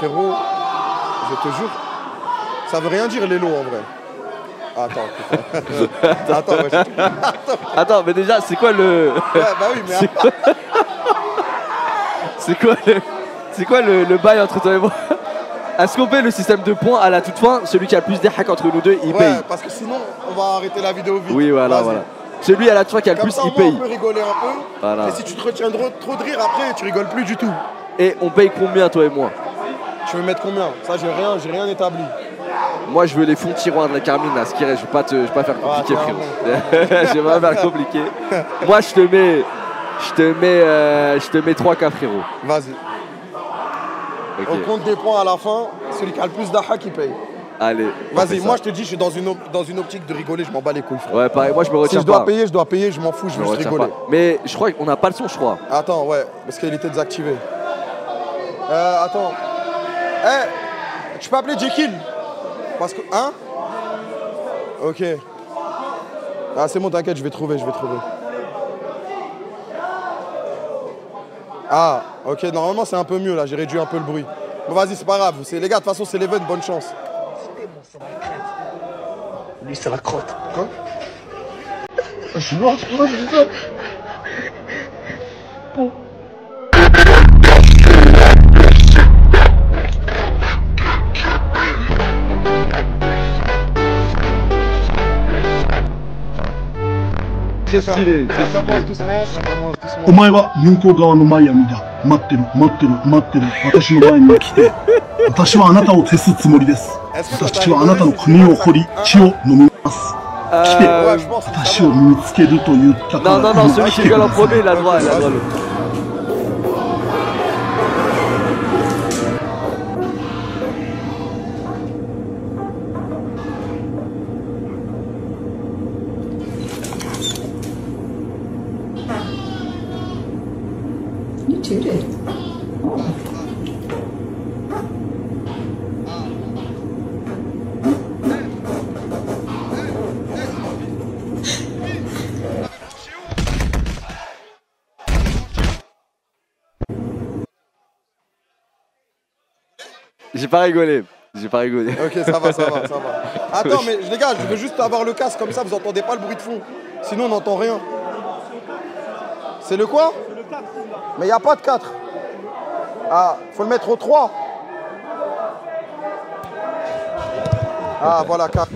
frérot, je te jure, ça veut rien dire l'élo en vrai. Attends, putain. Attends, ouais. Attends, mais déjà, c'est quoi le... Ouais, bah oui, mais... C'est quoi le bail entre toi et moi? Est-ce qu'on paye le système de points à la toute fin? Celui qui a le plus d'hacks entre nous deux, il paye. Ouais, parce que sinon, on va arrêter la vidéo vite. Oui, voilà. Celui à la toute fin qui a le comme plus, ça, il paye. On peut rigoler un peu. Voilà. Et si tu te retiens trop de rire, après, tu rigoles plus du tout. Et on paye combien, toi et moi? Tu veux mettre combien? Ça, j'ai rien établi. Moi, je veux les fonds de tiroir de la Carmine, là, ce qui reste. Je vais pas faire compliqué, frérot. Je vais pas faire compliqué. Moi, je te mets 3K, frérot. Vas-y. Okay. On compte des points à la fin. Celui qui a le plus d'AHA qui paye. Allez. Vas-y, moi je te dis, je suis dans une optique de rigoler, je m'en bats les couilles, frère. Ouais, pareil, moi je me retiens si pas. Je dois payer, je m'en fous, je veux juste rigoler. Pas. Mais je crois qu'on n'a pas le son, je crois. Attends, ouais, parce qu'il était désactivé. Attends. Tu peux appeler Jekyll? Parce que, hein? Ok. Ah, c'est bon, t'inquiète, je vais trouver. Ah, ok, normalement c'est un peu mieux là, j'ai réduit un peu le bruit. Bon, vas-y, c'est pas grave, les gars, de toute façon, c'est l'event, bonne chance. Lui, c'est la crotte. Quoi? Je suis mort, je dis ça. C'est stylé, ça commence doucement. お前は向こう側のマイアミだ。待ってる。私の前に来て。私はあなたを消すつもりです。私はあなたの国を掘り、血を飲みます。来て、私を見つけると言ったから。Non, celui qui rigole en premier, il a le droit, You two did. J'ai pas rigolé. Ok, ça va. Attends, mais les gars, je veux juste avoir le casque comme ça, vous entendez pas le bruit de fond. Sinon, on n'entend rien. C'est le quoi? C'est le 4. Mais il n'y a pas de 4. Ah, faut le mettre au 3. Ah, voilà, 4.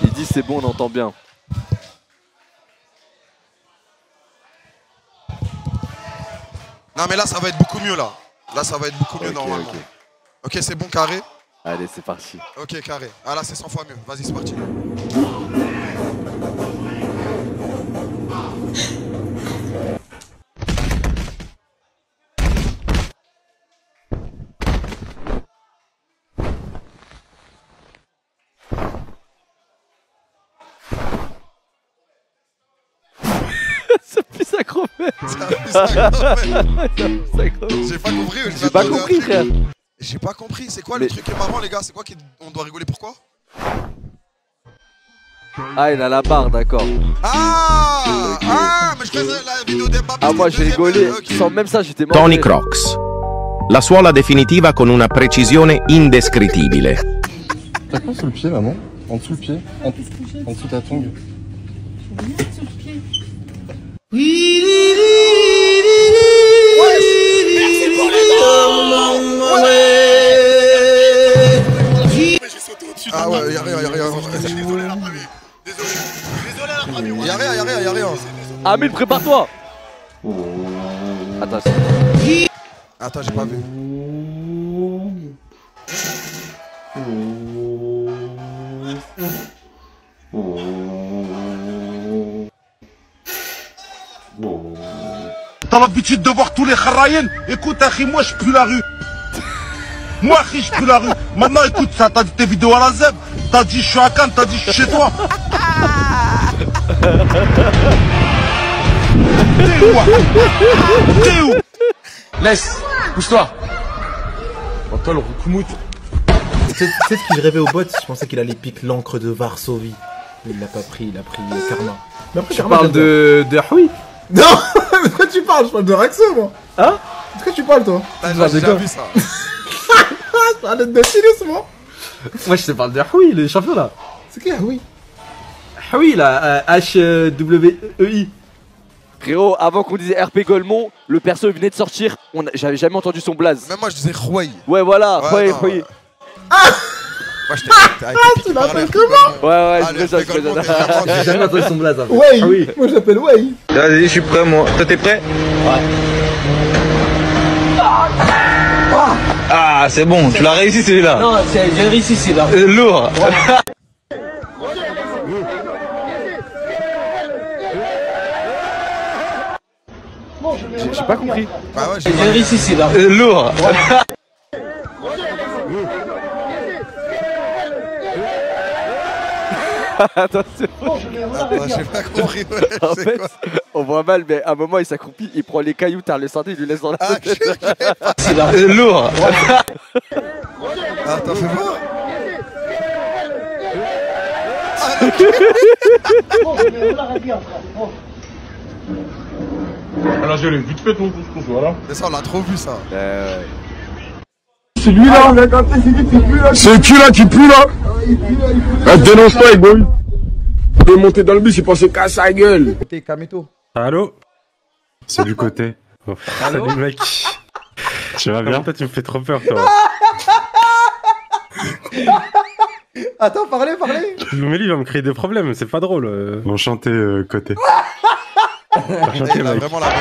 Il dit c'est bon, on entend bien. Non, mais là, ça va être beaucoup mieux, là. Là, ça va être beaucoup mieux, normalement. Ok, c'est bon, carré? Allez, c'est parti. Ok, carré. Ah là, c'est 100 fois mieux. Vas-y, c'est parti. Ça pue sa crevette. J'ai pas compris. J'ai pas compris, frère. J'ai pas compris. C'est quoi le truc qui est marrant, les gars? C'est quoi on doit rigoler? Pourquoi? Ah, il a la barre, d'accord. Mais je faisais la vidéo d'Mbappé. Ah, moi j'ai rigolé. Sans même ça, j'étais mort. Tony Crocs. La suola definitiva con una precisione indescrittibile. T'as quoi sous le pied, maman? En dessous le pied? En dessous ta tongue? Merci pour les dents. Mais j'ai sauté au-dessus. Ah ouais, y'a rien. Désolé à la première. Y'a rien. Amine, prépare-toi. Attends, j'ai pas vu. T'as l'habitude de voir tous les kharaïens? Écoute, Akhi, moi je pue la rue. Moi, Akhi, je pue la rue. Maintenant, écoute, ça, t'as dit tes vidéos à la ZEB. T'as dit je suis à Cannes, t'as dit je suis chez toi. T'es où? Laisse, pousse-toi. Oh, toi, le roucoumout. Tu sais ce qu'il rêvait au bot? Je pensais qu'il allait piquer l'encre de Varsovie. Il l'a pas pris, il a pris Karma. Mais après, Tu parles de Haoui? Non. Mais de quoi tu parles? Je parle de Raxo, moi. Hein? De quoi tu parles, toi? J'ai déjà vu ça. Arrête de chier doucement. Moi, je te parle de Houi, le champion là. C'est qui, Houi? Houi, là, H-W-E-I. Frérot, avant qu'on disait RP Golemont, le perso venait de sortir. J'avais jamais entendu son blaze. Même moi, je disais Rouaï. Ouais, voilà. Ouais, Rouaï. Ah moi, je tu l'appelles comment? Ouais, Ah, je présente. J'ai jamais entendu son blaze. Ouais, oui. Moi, je l'appelle Ouais. Vas-y, je suis prêt, moi. Toi, t'es prêt? Ouais. Ah, c'est bon, tu l'as réussi celui-là. Non, j'ai réussi celui-là. Lourd. J'ai pas compris. Bah ouais, J'ai réussi celui-là. Lourd. Attention. j'ai pas compris. Ouais, En fait, on voit mal, mais à un moment il s'accroupit, il prend les cailloux, t'as le santé, il lui laisse dans la tête. Lourd. Attends, fais voir. Alors, je l'ai vite fait ton couscous, voilà. Mais ça, on l'a trop vu, ça. C'est lui là, c'est qui là qui pue là? Dénonce pas, boy. Il est monté dans le bus, il pensait qu'à sa gueule. T'es Kameto. Allô? C'est du côté. Oh, salut mec. Tu vas bien? Toi tu me fais trop peur toi. Attends, parlez. Loumeli va me créer des problèmes, c'est pas drôle. Enchanté côté. Enchanté Il a mec. vraiment la bonne.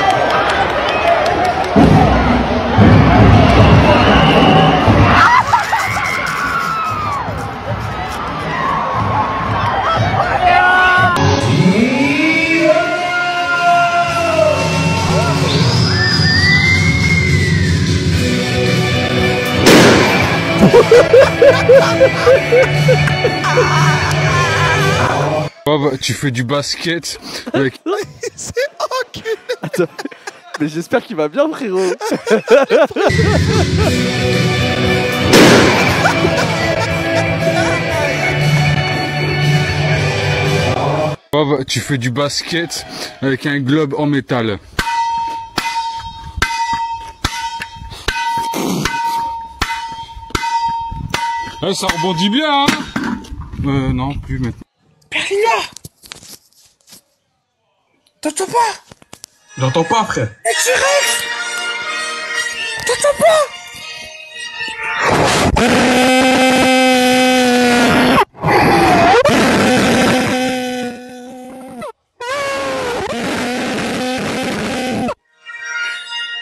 Bob, tu fais du basket avec... C'est enculé. Attends, mais j'espère qu'il va bien, frérot. Bob, tu fais du basket avec un globe en métal. Ça rebondit bien, hein? Non, plus maintenant. Berlina! T'entends pas? J'entends pas, frère. T-Rex! T'entends pas?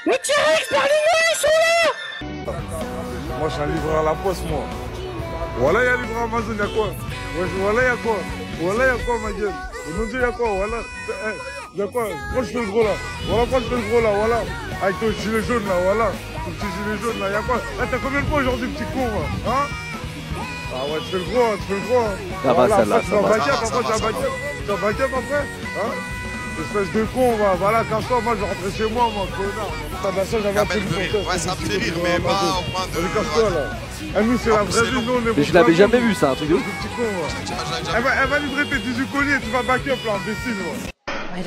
Le T-Rex, Berlina, ils sont là! Moi, je suis un livreur à la poste, moi. Voilà, il y a un livreur Amazon, il y a quoi? Voilà, il y a quoi? Voilà, il y a quoi, ma gueule? Au nom de Dieu, il y a quoi? Voilà. Il y a quoi? Quand je fais le gros, là. Voilà, quand je fais le gros, là, voilà. Avec ton gilet jaune, là, voilà. Ton petit gilet jaune, là, il y a quoi? Là, t'as combien de points aujourd'hui, petit con, là? Hein? Ah ouais, tu fais le gros, hein, tu fais le gros. Hein. Ça va, celle-là, ça va. Tu vas baguette après? Hein? Espèce de con, va. Voilà, casse-toi, moi, je vais rentrer chez moi, moi, connard. Ça, j'avais un peu de Ouais, ça me fait rire, mais pas au point de. Allez, casse-toi, là. Ah, nous, c'est la vraie vie, nous, on est. Mais je l'avais jamais vu, ça, un truc de ouf. Petit con, ouais. Elle va livrer tes 18 colliers et tu vas back up, là, imbécile, ouais.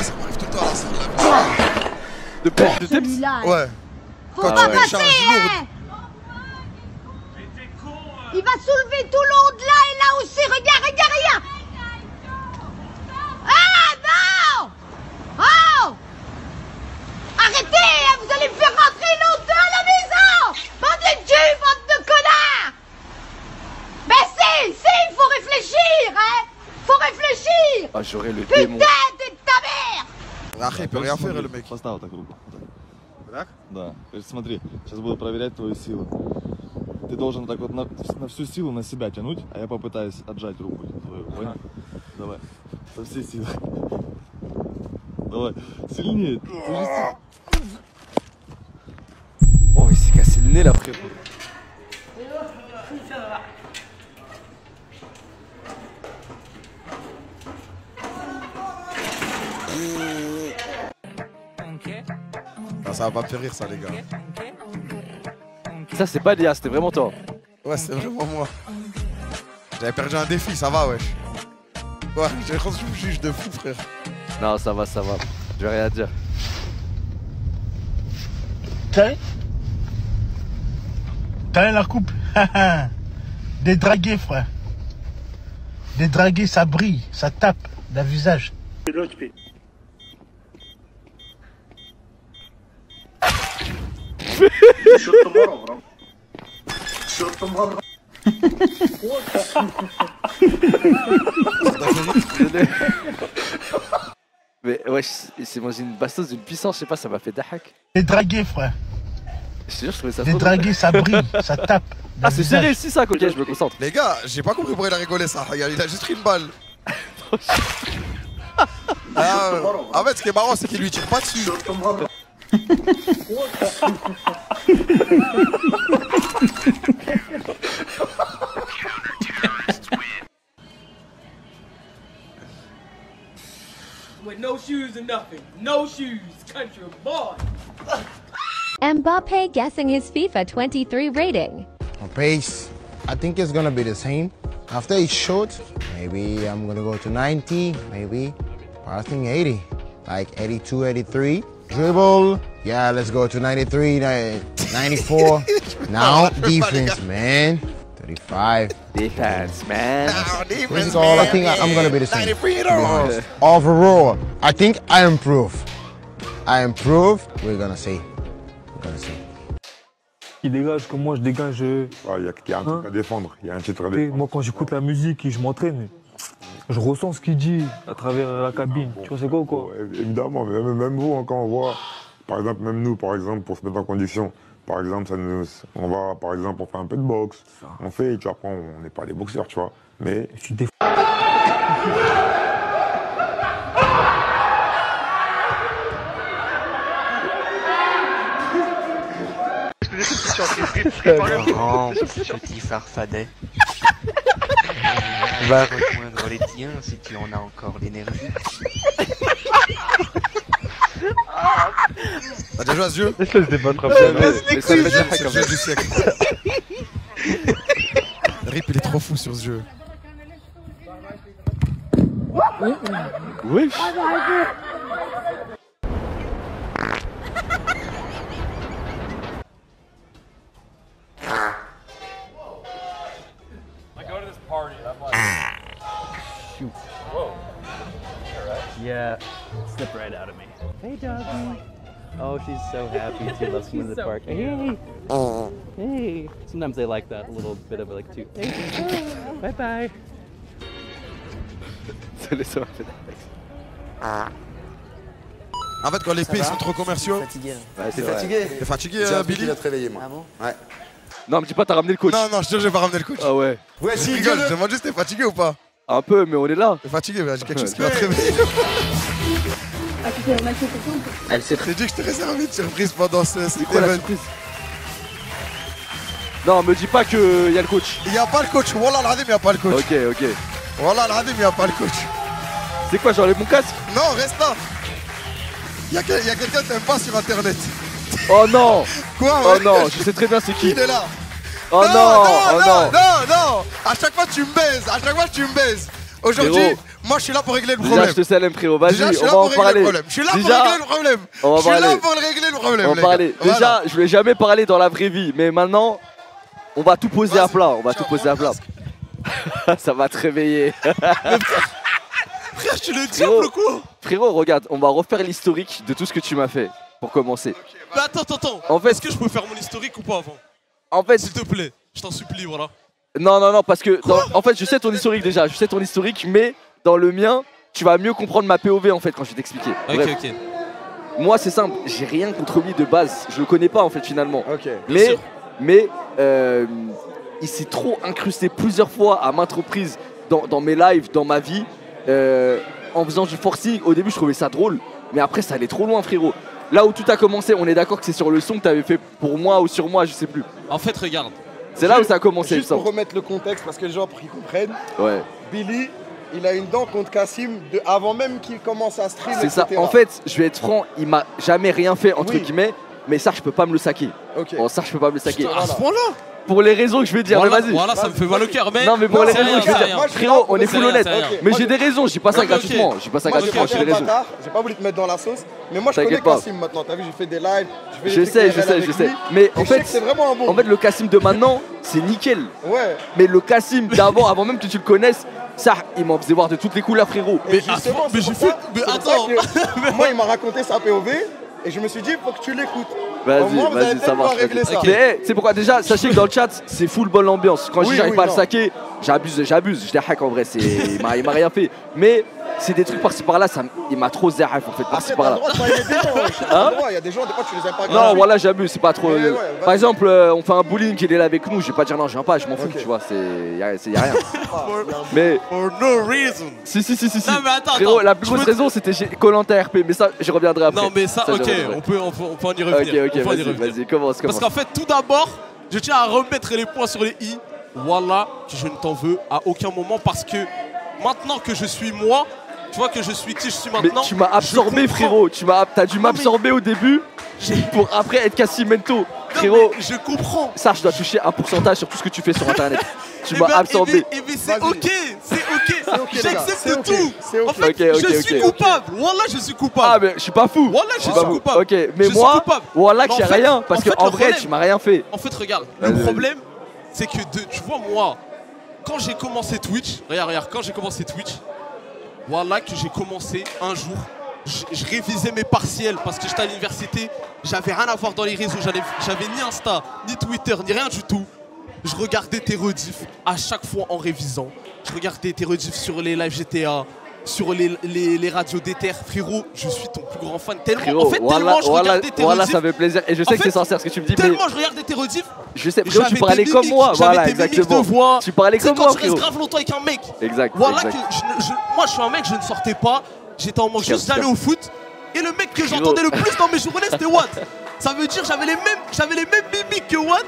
Ça m'arrive tout le temps à la salle. De perte de temps. Ouais. Quand tu fais une charge lourde. Il va soulever tout le haut de là et là aussi. Regarde. Ah non! Oh! Arrêtez! Vous allez me faire rentrer l'autre à la maison! Bande de Dieu, bande de connards! Mais si, il faut réfléchir, hein! Faut réfléchir! Ah, j'aurais le Putain, démon. t'es de ta mère! Après, il peut rien faire, le mec. Поставил так руку. Так? Да. Говорит, смотри, сейчас буду проверять твою силу. Ты должен так вот на всю силу на себя тянуть, а я попытаюсь отжать руку твою, понял? Давай. Со всей силы. Давай. Сильнее. Oh, il s'est cassé le nez là, frérot. Ah, ça va pas me faire rire, ça, les gars. Ça, c'est pas Dia, c'était vraiment toi. Ouais, c'est vraiment moi. J'avais perdu un défi, ça va, wesh. Ouais, j'ai cru que je me juge de fou, frère. Non, ça va, ça va. Je vais rien dire. T'as la coupe. Dédragué, frère. Dédragué, ça brille, ça tape dans le visage. Mais ouais, c'est mangé une bastos d'une puissance, je sais pas, ça m'a fait dahak. Dédragué, frère. Je te jure, je trouvais ça Dédragué, ça brille, ça tape. Ah, c'est serré, si ça, ok, je me concentre. Les gars, j'ai pas compris pourquoi il a rigolé ça. Regarde, il a juste pris une balle. En fait, ce qui est marrant, c'est qu'il lui tire pas dessus. With no shoes and nothing. No shoes, country boy. Mbappe guessing his FIFA 23 rating. On pace, I think it's gonna be the same. After it's short, maybe I'm gonna go to 90, maybe passing 80, like 82, 83. Dribble, yeah, let's go to 93, 94. Now defense, man. 35. Defense, man. This is all I think I'm gonna be the same. To be honest. Overall, I think I improve. We're gonna see. Il dégage comme moi je dégage. Il y a un truc à défendre, il y a un titre à défendre. Moi quand j'écoute la musique et je m'entraîne, je ressens ce qu'il dit à travers la cabine. Tu vois c'est quoi ou quoi? Évidemment, même vous quand on voit, par exemple même nous par exemple pour se mettre en condition, par exemple on va par exemple on fait un peu de boxe, on fait, tu vois, après on n'est pas des boxeurs tu vois, mais Grand petit farfadet. Va rejoindre les tiens si tu en as encore l'énergie. T'as déjà joué à ce jeu? Laisse-le se débattre C'est le jeu du siècle. Rip il est trop fou sur ce jeu. Oui. Shoot. Whoa. Yeah, slip right out of me. Hey, doggy. Oh, she's so happy. She loves coming to the park. Hey. Hey. Sometimes they like that, a little bit of like too. Hey. Bye bye. En fait, quand les pays sont trop commerciaux. T'es fatigué. T'es fatigué, Billy? te réveiller, moi. Ah bon? Ouais. Non, me dis pas, t'as ramené le coach. Non, je te jure, j'ai pas ramené le coach. Ah ouais. Ouais, si, rigole, je demande juste, t'es fatigué ou pas? Un peu, mais on est là. T'es fatigué, mais j'ai quelque chose qui va te réveiller. Elle s'est dit que je t'ai réservé une surprise pendant cet event. Non, me dis pas qu'il y a le coach. Il y a pas le coach, Wallah al-Hadim, il y a pas le coach. Ok. Wallah al-Hadim, il y a pas le coach. C'est quoi, j'enlève mon casque? Non, reste là. Il y a quelqu'un que t'aimes pas sur internet. Oh non. Quoi? Oh non, je sais très bien c'est qui. Il est là. Oh non. Non. À chaque fois tu me baises. Aujourd'hui, moi je suis là pour régler le problème. Déjà, je te salue, frérot. Vas-y, on va en parler. Je suis là pour régler le problème. On va régler le problème. On va parler. Déjà, je voulais jamais parler dans la vraie vie, mais maintenant, on va tout poser à plat. Ça va te réveiller. Frère, tu le diable ou quoi? Frérot, regarde, on va refaire l'historique de tout ce que tu m'as fait, pour commencer. Mais attends. En fait, est-ce que je peux faire mon historique ou pas avant? En fait, s'il te plaît, je t'en supplie, voilà. Non, parce que en fait, je sais ton historique déjà, mais dans le mien, tu vas mieux comprendre ma POV en fait quand je vais t'expliquer. Ok. Moi, c'est simple, j'ai rien contre lui de base, je le connais pas en fait finalement. Ok. Mais il s'est trop incrusté plusieurs fois à maintes reprises dans mes lives, dans ma vie, en faisant du forcing. Au début, je trouvais ça drôle, mais après, ça allait trop loin, frérot. Là où tout a commencé, on est d'accord que c'est sur le son que t'avais fait pour moi ou sur moi, je sais plus. En fait, regarde. C'est là où ça a commencé. Juste pour remettre le contexte, parce que les gens pour qu'ils comprennent. Ouais. Billy, il a une dent contre Kassim avant même qu'il commence à stream. C'est ça. En fait, je vais être franc, il m'a jamais rien fait entre guillemets, mais ça, je peux pas me le saquer. Ok. Bon, ça, je peux pas me le saquer. À ce point-là? pour les raisons que je vais dire, Voilà, mais vas-y. voilà, ça me fait mal au cœur, mais. Non, mais pour les c'est raisons rien, que je veux c'est dire, rien. frérot, on est full C'est honnête. rien, c'est rien. Mais j'ai des raisons, je dis pas ça Ok, gratuitement. ok. Je dis pas ça Moi, gratuitement, j'ai un des raisons. bâtard, j'ai pas voulu te mettre dans la sauce, mais moi je connais T'inquiète pas. Kassim maintenant. T'as vu, j'ai fait des lives, je fais Je des sais, trucs je sais. Mais en fait, c'est vraiment un bon. en fait, le Kassim de maintenant, c'est nickel. Ouais. Mais le Kassim d'avant, avant même que tu le connaisses, ça, il m'en faisait voir de toutes les couleurs, frérot. Mais justement, mais j'ai fait. Mais attends. Moi, il m'a raconté sa POV et je me suis dit, faut que tu l'écoutes. Au Vas-y, moins, vous allez vas-y, ça peut-être marche. pouvoir régler ça. Mais hey, c'est pourquoi déjà, sachez que dans le chat, c'est full bonne ambiance. Quand je dis Oui, j'arrive oui, pas à le non. saquer, j'abuse, je les hack en vrai. Il m'a rien fait. Mais c'est des trucs par-ci par-là, il m'a trop zahaf en fait, par-ci Après, t'as par-là. le droit de pas aimer des gens. Hein Il y a des gens, des fois, tu les aimes pas. Non, gratuits. voilà, j'abuse, c'est pas trop. Mais ouais, Par exemple, on fait un bowling, il est là avec nous, je vais pas dire non, je viens pas, je m'en fous, tu vois, y a rien. Mais. For no reason. Si. Non, mais attends, Frérot, attends, la plus grosse raison, c'était chez Koh-Lanta RP, mais ça, j'y reviendrai après. Non, mais ça, ok, j'y reviendrai. on peut en y revenir. Ok, On peut en y vas-y, revenir. vas-y, commence. Parce qu'en fait, tout d'abord, je tiens à remettre les points sur les i. Voilà, que je ne t'en veux à aucun moment parce que maintenant que je suis moi, tu vois que je suis qui je suis Mais maintenant. tu m'as absorbé, je comprends. frérot. T'as dû m'absorber au début pour après être Cassimento. Frérot, je comprends. Ça, je dois toucher un pourcentage sur tout ce que tu fais sur internet. Tu Eh m'as ben, absorbé. eh ben, c'est ok, c'est ok. les gars, J'accepte c'est ok, tout. c'est ok. En fait, Ok, je suis coupable. Voilà, je suis coupable. Ah, mais je suis pas fou. Voilà, je suis pas fou. coupable. Ok, mais Je suis moi, coupable. voilà Mais qu'il y a en fait- rien. Parce en fait, qu'en le vrai, problème- tu m'as rien fait. En fait, regarde, Vas-y, le vas-y. problème, c'est que tu vois, moi, quand j'ai commencé Twitch, regarde, quand j'ai commencé Twitch, voilà que j'ai commencé un jour, je révisais mes partiels parce que j'étais à l'université, j'avais rien à voir dans les réseaux, j'avais ni Insta, ni Twitter, ni rien du tout. Je regardais tes rediffs à chaque fois en révisant. Je regardais tes rediffs sur les lives GTA, sur les radios d'Ether. Frérot, je suis ton plus grand fan. Tellement, Frérot, en fait, tellement je regardais tes voilà, rediffs. ça fait plaisir. Et je En sais que fait, c'est sincère ce que tu me dis. Mais Tellement je regardais tes rediffs. je sais, frérot, tu J'avais parlais des comme moi. mimiques, j'avais Voilà, des mimiques exactement. de voix. Tu parlais Tu sais, comme quand moi, tu restes frérot. grave longtemps avec un mec. Exact. Voilà exact. que moi je suis un mec, je ne sortais pas. J'étais en manque juste d'aller au foot. Et le mec que Frérot. j'entendais le plus dans mes journées c'était Watt. Ça veut dire j'avais les mêmes mimiques que Watt.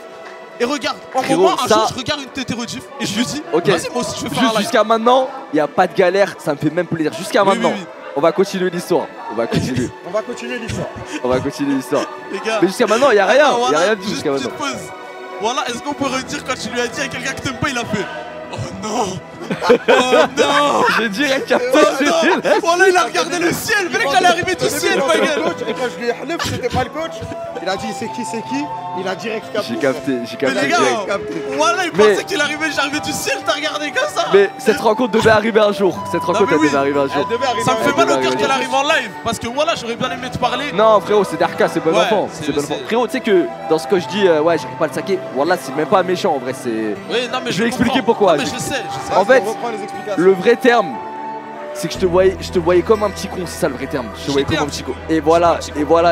Et regarde, en Frérot, moment, un ça- jour je regarde une tête rediff et je lui dis, Ok. vas-y moi aussi je veux faire un Juste live. jusqu'à maintenant, il n'y a pas de galère, ça me fait même plaisir. Jusqu'à Oui, maintenant, oui, oui. on va continuer l'histoire. On va continuer. On va continuer l'histoire. On va continuer l'histoire. Les gars. Mais jusqu'à maintenant, il n'y a rien. Attends, Il n'y a voilà, rien du tout juste jusqu'à une maintenant. petite pause. Voilà, est-ce qu'on peut redire quand tu lui as dit à quelqu'un que t'aimes pas, il a fait oh non. Oh non. J'ai direct capté. Oh non. Voilà, il a regardé le ciel. Mais que j'allais arriver du ciel, ma gueule. Et quand je lui ai halef, c'était pas le coach. Il a dit c'est qui, il a direct capté. J'ai capté, j'ai Mais capté. les gars, direct. voilà, il Mais- pensait qu'il arrivait, j'arrivais du ciel, t'as regardé comme ça. Mais cette rencontre devait arriver un jour. Cette rencontre, mais elle oui. devait arriver un jour. Ça me fait mal au cœur arriver. qu'elle arrive en live. Parce que voilà, j'aurais bien aimé te parler. Non, frérot, c'est Darka, c'est bon Ouais, enfant. c'est- C'est bon c'est- enfant. Frérot, tu sais que dans ce que je dis, ouais, j'arrive pas à le saquer. Voilà, c'est même pas méchant en vrai. C'est. Oui, non, mais Je vais expliquer comprends. pourquoi. Non, mais je sais. En fait, On reprend les explications. le vrai terme, c'est que je te voyais comme un petit con, c'est ça le vrai terme. Je te voyais comme un petit con. Et voilà,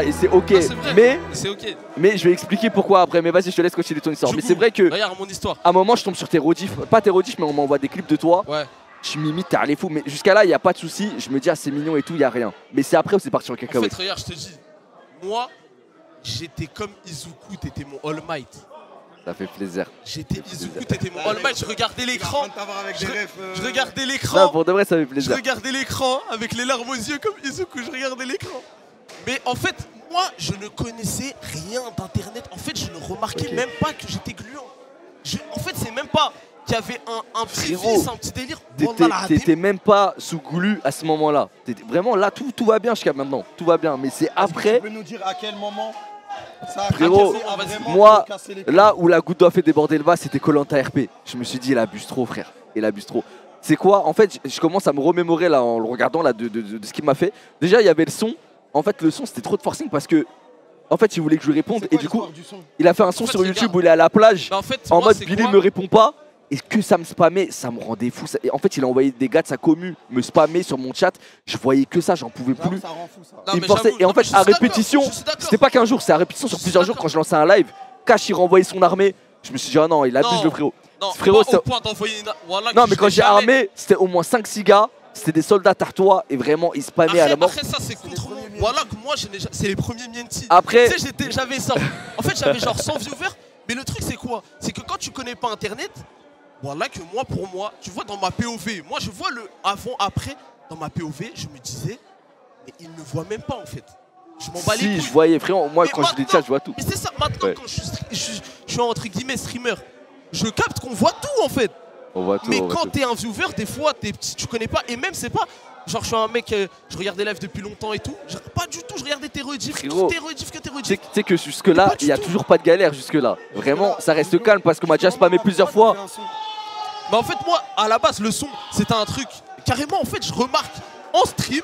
et c'est ok. Non, c'est vrai, Mais c'est ok. Mais je vais expliquer pourquoi après. Mais vas-y, je te laisse continuer ton histoire. Mais c'est vrai que. Regarde mon histoire. À un moment, je tombe sur tes rediffs. Pas tes rediffs, mais on m'envoie des clips de toi. Ouais. Je m'imite, t'es allé fou. Mais jusqu'à là, il n'y a pas de souci. Je me dis, ah, c'est mignon et tout, il n'y a rien. Mais c'est après où c'est parti en En fait, cacahuète. regarde, je te dis, moi, j'étais comme Izuku, t'étais mon All Might. Ça fait plaisir. J'étais Izuku, t'étais mon All Might. Je regardais l'écran. Je regardais Non, l'écran. pour de vrai, ça fait Je plaisir. regardais l'écran avec les larmes aux yeux comme Izuku, je regardais l'écran. Mais en fait, moi, je ne connaissais rien d'internet. En fait, je ne remarquais même pas que j'étais gluant. En fait, c'est même pas qu'il y avait un petit Frérot, vice, un petit délire. Wallah, T'étais même pas sous goulu à ce moment-là. Vraiment, là, tout va bien jusqu'à maintenant. Tout va bien. Mais c'est après. Tu peux nous dire à quel moment ça a Frérot, cassé, a vraiment moi, cassé les couilles. là où la goutte d'eau a fait déborder le vase, c'était Koh-Lanta RP. Je me suis dit, il abuse trop, frère. Il abuse trop. C'est quoi? En fait, je commence à me remémorer là en le regardant là de ce qu'il m'a fait. Déjà, il y avait le son. En fait, le son, c'était trop de forcing parce que. En fait, il voulait que je lui réponde et du coup, il a fait un son sur YouTube où il est à la plage Mais en fait, en moi, mode c'est Billy quoi me répond pas et que ça me spammait, ça me rendait fou. Et en fait, il a envoyé des gars de sa commu me spammer sur mon chat. Je voyais que ça, j'en pouvais plus. Ça rend fou ça. Non, Il mais me forçait. j'avoue, Et en non, mais fait, je à suis d'accord, répétition, je suis d'accord. c'était pas qu'un jour, c'est à répétition sur plusieurs jours quand je lançais un live. Cash, il renvoyait son armée. Je me suis dit, ah non, il abuse Non, le frérot. Non, Frérot, pas c'est- au point d'envoyer une... Voilà, Non, que mais je quand l'ai j'ai jamais- armé, c'était au moins 5-6 gars. C'était des soldats tartois et vraiment, ils spammaient à la mort. Après ça, c'est contre moi. Voilà que moi, c'est les premiers Mienti. Après- Tu sais, j'avais ça. En fait, j'avais genre 100 viewers. Mais le truc, c'est quoi? C'est que quand tu connais pas Internet, voilà que moi, pour moi, tu vois, dans ma POV, moi, je vois le avant-après. Dans ma POV, je me disais, mais ils ne voient même pas, en fait. Je m'en bats les couilles. Si, je voyais, frérot, moi quand je dis ça, je vois tout. Mais c'est ça, maintenant, quand je suis entre guillemets streamer, je capte qu'on voit tout en fait. On voit tout. Mais quand t'es un viewer, des fois, tu connais pas, et même c'est pas. Genre, je suis un mec, je regarde des lives depuis longtemps et tout. Pas du tout, je regardais tes rediffs, tes rediffs. Tu sais que jusque-là, il n'y a toujours pas de galère jusque-là. Vraiment, ça reste calme parce qu'on m'a déjà spammé plusieurs fois. Mais en fait, moi, à la base, le son, c'était un truc. Carrément, en fait, je remarque en stream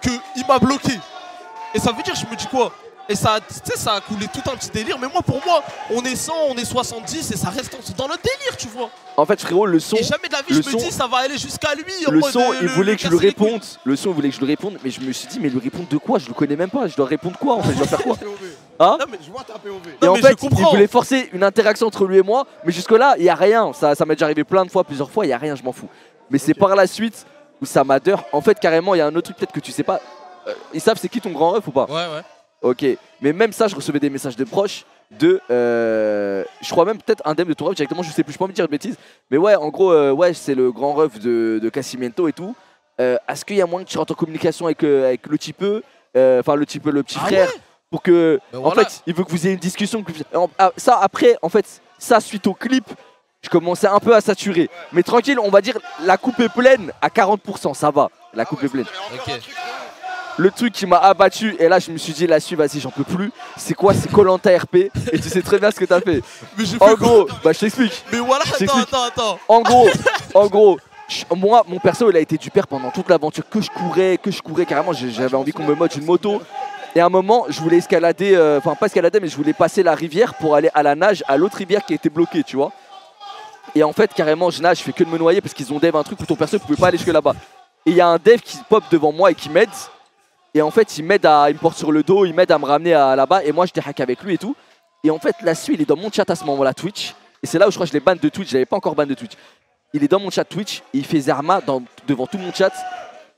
qu'il m'a bloqué. Et ça veut dire, je me dis quoi? Et ça, ça a coulé tout un petit délire. Mais moi, pour moi, on est 100, on est 70 et ça reste dans le délire, tu vois. En fait, frérot, le son. Et jamais de la vie, je me dis, ça va aller jusqu'à lui. Le son, il voulait que je lui réponde. Le son, il voulait que je lui réponde. Mais je me suis dit, mais lui répondre de quoi? Je le connais même pas. Je dois répondre quoi en fait? Je dois faire quoi? Hein? Je vois ta POV. Et en fait, il voulait forcer une interaction entre lui et moi. Mais jusque-là, il n'y a rien. Ça m'est déjà arrivé plein de fois, plusieurs fois. Il n'y a rien, je m'en fous. Mais c'est par la suite où ça m'adore. En fait, carrément, il y a un autre truc peut-être que tu sais pas. Ils savent c'est qui ton grand ref ou pas? Ouais, ouais. Ok, mais même ça, je recevais des messages de proches de. Je crois même peut-être un DM de ton ref directement, je sais plus, je peux pas me dire de bêtises. Mais ouais, en gros, ouais, c'est le grand ref de Cassimento et tout. Est-ce qu'il y a moyen que tu rentres en communication avec le petit peu, enfin le petit frère, pour que. En fait, il veut que vous ayez une discussion. Ça, après, en fait, ça, suite au clip, je commençais un peu à saturer. Mais tranquille, on va dire, la coupe est pleine à 40%, ça va. La coupe est pleine. Ok. Le truc qui m'a abattu, et là je me suis dit, là-dessus, vas-y, j'en peux plus. C'est quoi? C'est Koh-Lanta RP. Et tu sais très bien ce que t'as fait. Mais en gros, bah je t'explique. Mais voilà, attends. En gros, moi, mon perso, il a été du père pendant toute l'aventure. Que je courais carrément. J'avais envie qu'on me mode une moto. Et à un moment, je voulais escalader, enfin pas escalader, mais je voulais passer la rivière pour aller à la nage, à l'autre rivière qui était bloquée, tu vois. Et en fait, carrément, je nage, je fais que de me noyer parce qu'ils ont dev un truc où ton perso ne pouvait pas aller jusque là-bas. Et il y a un dev qui pop devant moi et qui m'aide. Et en fait, il me porte sur le dos, il m'aide à me ramener là-bas. Et moi, je hack avec lui et tout. Et en fait, là-dessus, il est dans mon chat à ce moment-là, Twitch. Et c'est là où je crois que je l'ai ban de Twitch. Je l'avais pas encore ban de Twitch. Il est dans mon chat Twitch et il fait Zerma devant tout mon chat.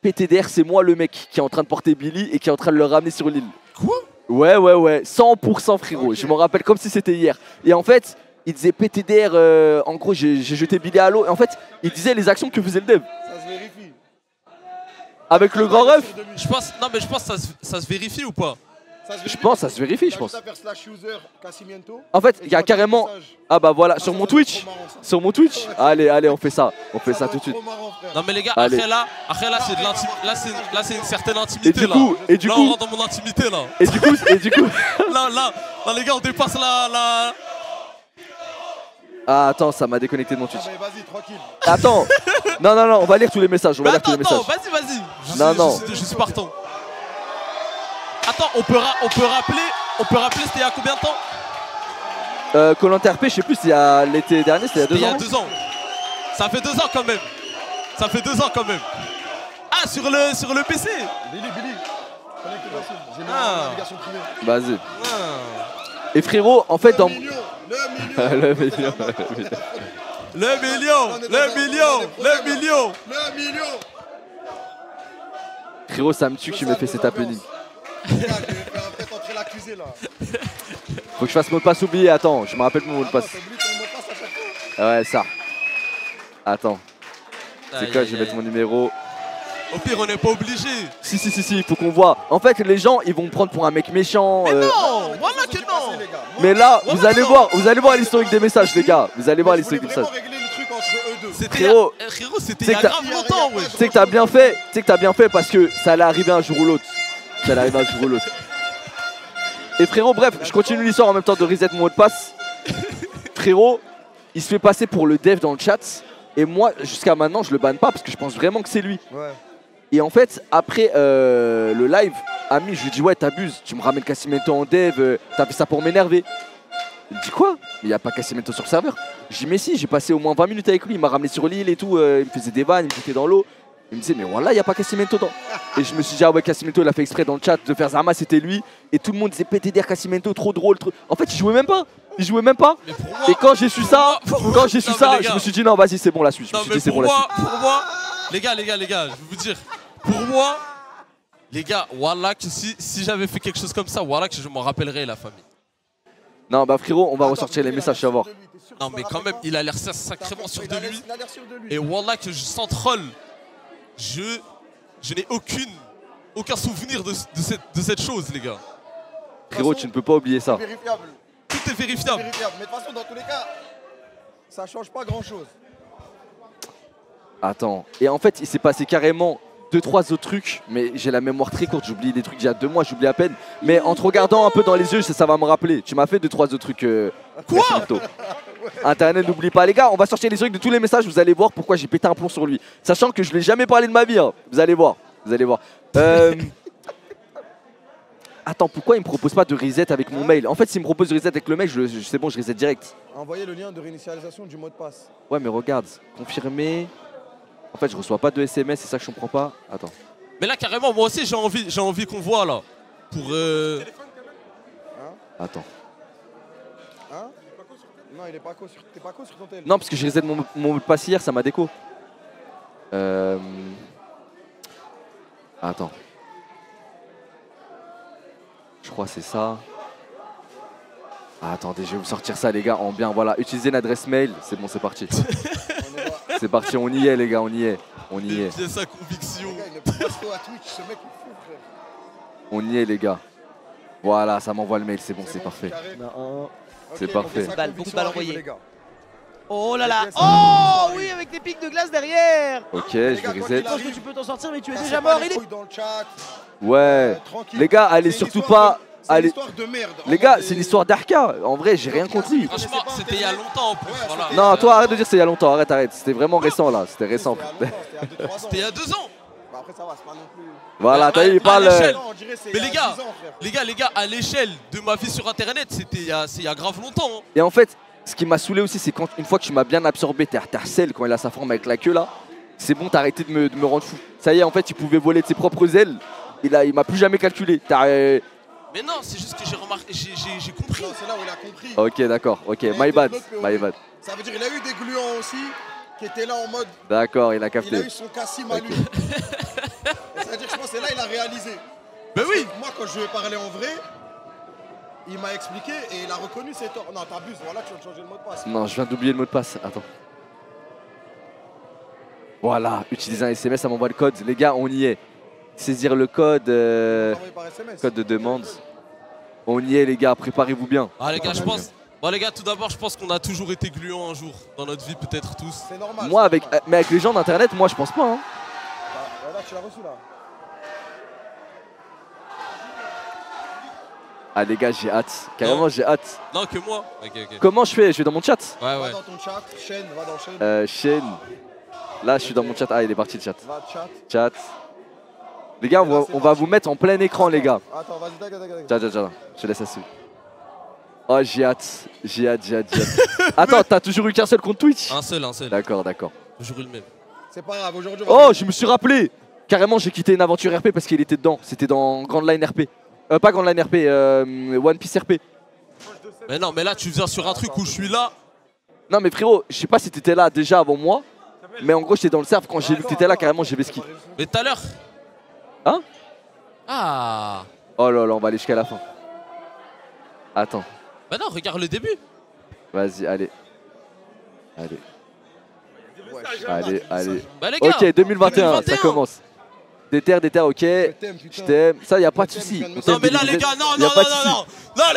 PTDR, c'est moi le mec qui est en train de porter Billy et qui est en train de le ramener sur l'île. Quoi? Ouais. 100% frérot. Okay. Je m'en rappelle comme si c'était hier. Et en fait, il disait PTDR, en gros, j'ai jeté Billy à l'eau. Et en fait, il disait les actions que faisait le dev. Ça se vérifie. Avec le grand ref? Je pense, non mais je pense que ça se vérifie ou pas? Je pense ça se vérifie, je pense. En fait, il y a carrément. Ah bah voilà, sur mon Twitch. Sur mon Twitch. Allez, on fait ça. On fait ça tout de suite. Non mais les gars, après là c'est de l'intimité. Là c'est une certaine intimité. Et du coup, on rentre dans mon intimité là. Et du coup. là les gars, on dépasse la. Ah attends, ça m'a déconnecté de mon Twitch. Ah bah vas-y, tranquille. Attends. Non, on va lire tous les messages. On va lire tous les messages. Vas-y. Je suis partant. Attends, on peut rappeler c'était il y a combien de temps? Koh-Lanta RP, je sais plus, c'était l'été dernier, c'était il y a 2 ans. Il y a 2 ans. Ça fait 2 ans quand même. Ah, sur le PC. Billy. J'ai mis la navigation privée. Vas-y. Et frérot, en fait, dans. Le million. Frérot, ça me tue que tu m'aies fait cet happening. Faut que je fasse mot de passe oublié, attends, je me rappelle mon mot de passe. Ouais, ça. Attends. C'est quoi, je vais mettre mon numéro. Au pire, on n'est pas obligé. Si, il faut qu'on voit. En fait, les gens, ils vont me prendre pour un mec méchant. Mais non, voilà que non. Mais là, vous allez voir l'historique des messages, les gars. Vous allez voir l'historique des messages. Frérot, c'était il y a grave longtemps, ouais. Tu sais que t'as bien fait parce que ça allait arriver un jour ou l'autre. Et frérot, bref, je continue l'histoire en même temps de reset mon mot de passe. Frérot, il se fait passer pour le dev dans le chat. Et moi, jusqu'à maintenant, je le banne pas parce que je pense vraiment que c'est lui. Ouais. Et en fait, après le live, Ami, je lui dis ouais, t'abuses, tu me ramènes Cassimento en dev, t'as fait ça pour m'énerver. Il me dit quoi? Il n'y a pas Cassimento sur le serveur. Je dis mais si, j'ai passé au moins 20 minutes avec lui, il m'a ramené sur l'île et tout, il me faisait des vannes, il me foutait dans l'eau. Il me disait mais voilà, il n'y a pas Cassimento dans. Et je me suis dit ah ouais, Cassimento il a fait exprès dans le chat de faire Zama, c'était lui. Et tout le monde disait PTDR Cassimento, trop drôle. En fait, il jouait même pas. Et quand j'ai su ça, je me suis dit non, vas-y, c'est bon la suite. Pour moi, les gars, je vais vous dire, pour moi, les gars, voilà que si j'avais fait quelque chose comme ça, voilà que je m'en rappellerais la famille. Non bah frérot, on va ressortir les messages, tu vas voir. Non mais quand même, il a l'air sacrément sûr de lui. Et voilà que sans troll, je n'ai aucune aucun souvenir de cette chose, les gars. Frérot, tu ne peux pas oublier ça. Vérifiable. Tout est vérifiable. Mais de toute façon, dans tous les cas, ça change pas grand-chose. Attends. Et en fait, il s'est passé carrément 2-3 autres trucs, mais j'ai la mémoire très courte. J'oublie des trucs d'il y a 2 mois, j'oublie à peine. Mais en te regardant un peu dans les yeux, ça va me rappeler. Tu m'as fait 2-3 autres trucs. Quoi Internet, n'oublie pas, les gars. On va sortir les trucs de tous les messages. Vous allez voir pourquoi j'ai pété un plomb sur lui. Sachant que je l'ai jamais parlé de ma vie. Hein. Vous allez voir. Vous allez voir. Attends, pourquoi il me propose pas de reset avec mon mail? En fait, s'il me propose de reset avec le mail, c'est bon, je reset direct. Envoyez le lien de réinitialisation du mot de passe. Ouais, mais regarde, confirmer. En fait, je reçois pas de SMS, c'est ça que je comprends pas. Attends. Mais là, carrément, moi aussi, j'ai envie qu'on voit là. Pour. Attends. Hein? Non, il est pas co sur. T'es pas co sur ton tel. Non, parce que j'ai reset mon mot de passe hier, ça m'a déco. Attends. Je crois que c'est ça. Ah, attendez, je vais vous sortir ça, les gars, en bien. Voilà, utilisez une adresse mail. C'est bon, c'est parti. C'est parti, on y est, les gars, on y est. On y est. C'est sa conviction. On y est, les gars. Voilà, ça m'envoie le mail, c'est bon, c'est parfait. C'est parfait. Beaucoup de balles envoyées. Oh là là. Oh oui, avec des pics de glace derrière. Ok, je vais reset. Je pense que tu peux t'en sortir, mais tu es déjà mort. Il est... Ouais. Les gars, allez surtout pas... Allez. Les gars, c'est une histoire d'Arca. En vrai, j'ai rien compris. Franchement, c'était il y a longtemps en plus. Voilà. Non, toi, arrête de dire c'est il y a longtemps. Arrête. C'était vraiment récent là. C'était récent. C'était il y a 2 ans. Après, ça va, c'est pas non plus. Voilà, t'as vu, il parle. Mais les gars, à l'échelle de ma vie sur internet, c'était il y a grave longtemps. Hein. Et en fait, ce qui m'a saoulé aussi, c'est quand une fois que tu m'as bien absorbé, t'es Arcel quand il a sa forme avec la queue là, c'est bon, t'as arrêté de me rendre fou. Ça y est, en fait, il pouvait voler de ses propres ailes. Et là, il m'a plus jamais calculé. Mais non, c'est juste que j'ai remarqué, j'ai compris. C'est là où il a compris. Ok, d'accord, ok, my bad. Ça veut dire qu'il a eu des gluants aussi qui étaient là en mode. D'accord, il a capté. Il a eu son Cassim à lui. Ça veut dire que je pense que c'est là il a réalisé. Mais oui. Moi, quand je lui ai parlé en vrai, il m'a expliqué et il a reconnu ses torts. Non, t'abuses, voilà, tu viens de changer le mot de passe. Non, je viens d'oublier le mot de passe. Attends. Voilà, utiliser un SMS, ça m'envoie le code. Les gars, on y est. Saisir le code, code de demande. On y est, les gars, préparez-vous bien. Ah, les gars, je pense. Bon, les gars, tout d'abord, je pense qu'on a toujours été gluants un jour dans notre vie, peut-être tous. C'est normal. Moi, mais avec les gens d'internet, moi, je pense pas. Hein. Là, tu l'as reçu là. Ah, les gars, j'ai hâte. Carrément, j'ai hâte. Non, que moi. Okay. Comment je fais? Je vais dans mon chat. Ouais. Va dans ton chat, chaîne, va dans chaîne. Chaîne. Là, je suis dans mon chat. Ah, il est parti le chat. Va chat. Les gars, on va vous mettre en plein écran, les gars. Attends, vas-y, Tiens, je te laisse assis. Oh, j'ai hâte. Attends, t'as toujours eu qu'un seul compte Twitch? Un seul. D'accord. Toujours eu le même. C'est pas grave, aujourd'hui. Oh, je me suis rappelé. Carrément, j'ai quitté une aventure RP parce qu'il était dedans. C'était dans Grand Line RP. Pas Grand Line RP, One Piece RP. Mais non, mais là, tu viens sur un truc où je suis là. Non, mais frérot, je sais pas si t'étais là déjà avant moi. Mais en gros, j'étais dans le serve. Quand j'ai vu que t'étais là, carrément, j'ai vesqué. Mais tout à l'heure. Hein? Ah. Oh là là, on va aller jusqu'à la fin. Attends. Bah non, regarde le début. Vas-y, allez. Bah les gars, ok, 2021, ça commence. Déter, ok. Je t'aime. Ça, y a pas de soucis. Non, mais là, les gars, non, les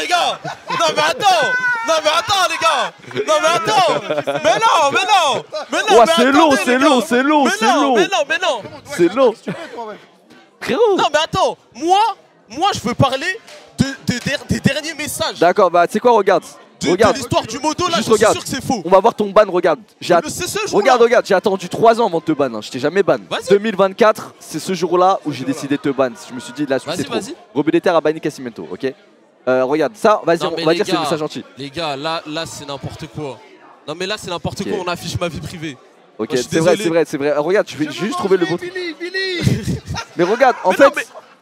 gars. Non, mais attends, les gars. Non, mais attends. Mais non. Ouais, c'est long. C'est long. Frérot. Non, mais attends. Moi, je veux parler des derniers messages. D'accord, bah, tu sais quoi, regarde. De l'histoire du modo, là, je suis sûr que c'est faux. On va voir ton ban, regarde. Regarde, j'ai attendu 3 ans avant de te ban. Hein. Je t'ai jamais ban. 2024, c'est ce jour-là où j'ai décidé de te ban. Je me suis dit, là, c'est trop. Rebeu des terres a banni Cassimento, ok? Regarde, ça, vas-y, on va dire c'est le message gentil. Les gars, là, c'est n'importe quoi. Non, mais là, c'est n'importe quoi, on affiche ma vie privée. Ok, c'est vrai. Regarde, je vais juste trouver le bon. Mais regarde, en fait.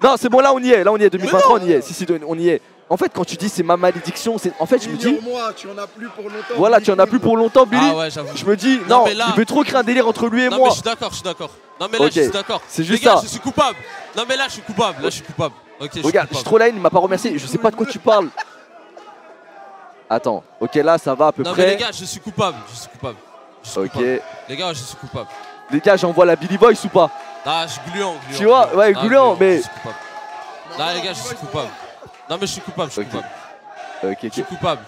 Non, c'est bon, là, on y est. 2023, on y est. Si, on y est. En fait, quand tu dis c'est ma malédiction, c'est en fait je me dis. Tu en as plus pour longtemps. Voilà, tu en as plus pour longtemps, Billy. Ah ouais, j'avoue. Je me dis non, il veut trop créer un délire entre lui et moi. Non mais je suis d'accord. Non mais là je suis d'accord. C'est juste ça. ça. Je suis coupable. Non mais là je suis coupable. Ok. Regarde, je suis trop line, il m'a pas remercié. Je sais pas de quoi tu parles. Attends. Ok, là ça va à peu près. Non mais les gars, je suis coupable. Ok. Les gars, je suis coupable. Les gars, j'envoie la Billy Voice ou pas? Ah, je suis gluant. Tu vois, ouais, gluant, mais. Je suis coupable. Là, les gars, je suis coupable. Non, mais je suis coupable, je suis coupable. Ok, Je suis coupable.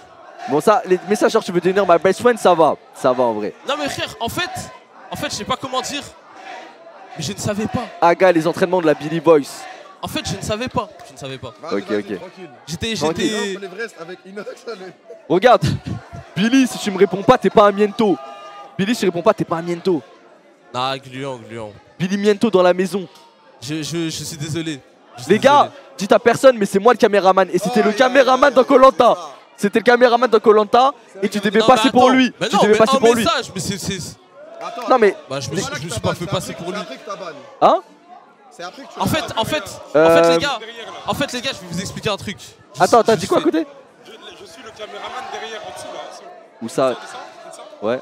Bon, ça, les messages genre tu veux devenir ma best friend, ça va en vrai. Non, mais frère, en fait, je sais pas comment dire, mais je ne savais pas. Aga, les entraînements de la Billy Voice. En fait, je ne savais pas. Ok. J'étais. Regarde, Billy, si tu me réponds pas, t'es pas un miento. Billy, si tu réponds pas, t'es pas un miento. Ah, gluant. Billy Miento dans la maison. Je suis désolé. Les gars, dites à personne, mais c'est moi le caméraman. Et c'était le caméraman dans Koh-Lanta. C'était le caméraman dans Koh-Lanta et tu devais passer pour lui. Mais tu non, devais mais passer un pour lui. message, mais c'est. Non mais. Bah, je me suis pas fait passer pour lui. Hein? En fait, les gars, je vais vous expliquer un truc. Attends, t'as dit quoi à côté? Je suis le caméraman derrière en dessous là. Où ça? Ouais.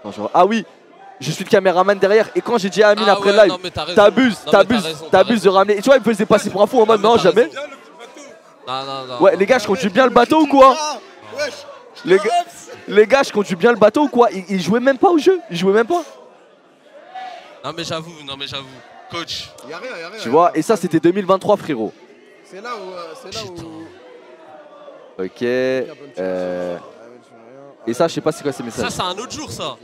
Non, ah oui, je suis le caméraman derrière. Et quand j'ai dit à Amine après le live, t'abuses de ramener. Et tu vois, il me faisait passer pour un fou en mode non, jamais. Non. Ouais, les gars, je conduis bien le bateau ou quoi? Les gars, je conduis bien le bateau ou quoi? Il jouait même pas au jeu. Il jouait même pas. Non, mais j'avoue. Coach. Y'a rien. Tu vois, et ça, c'était 2023, frérot. C'est là où. Ok. Et ça, je sais pas c'est quoi ces messages. Ça, c'est un autre jour, ça.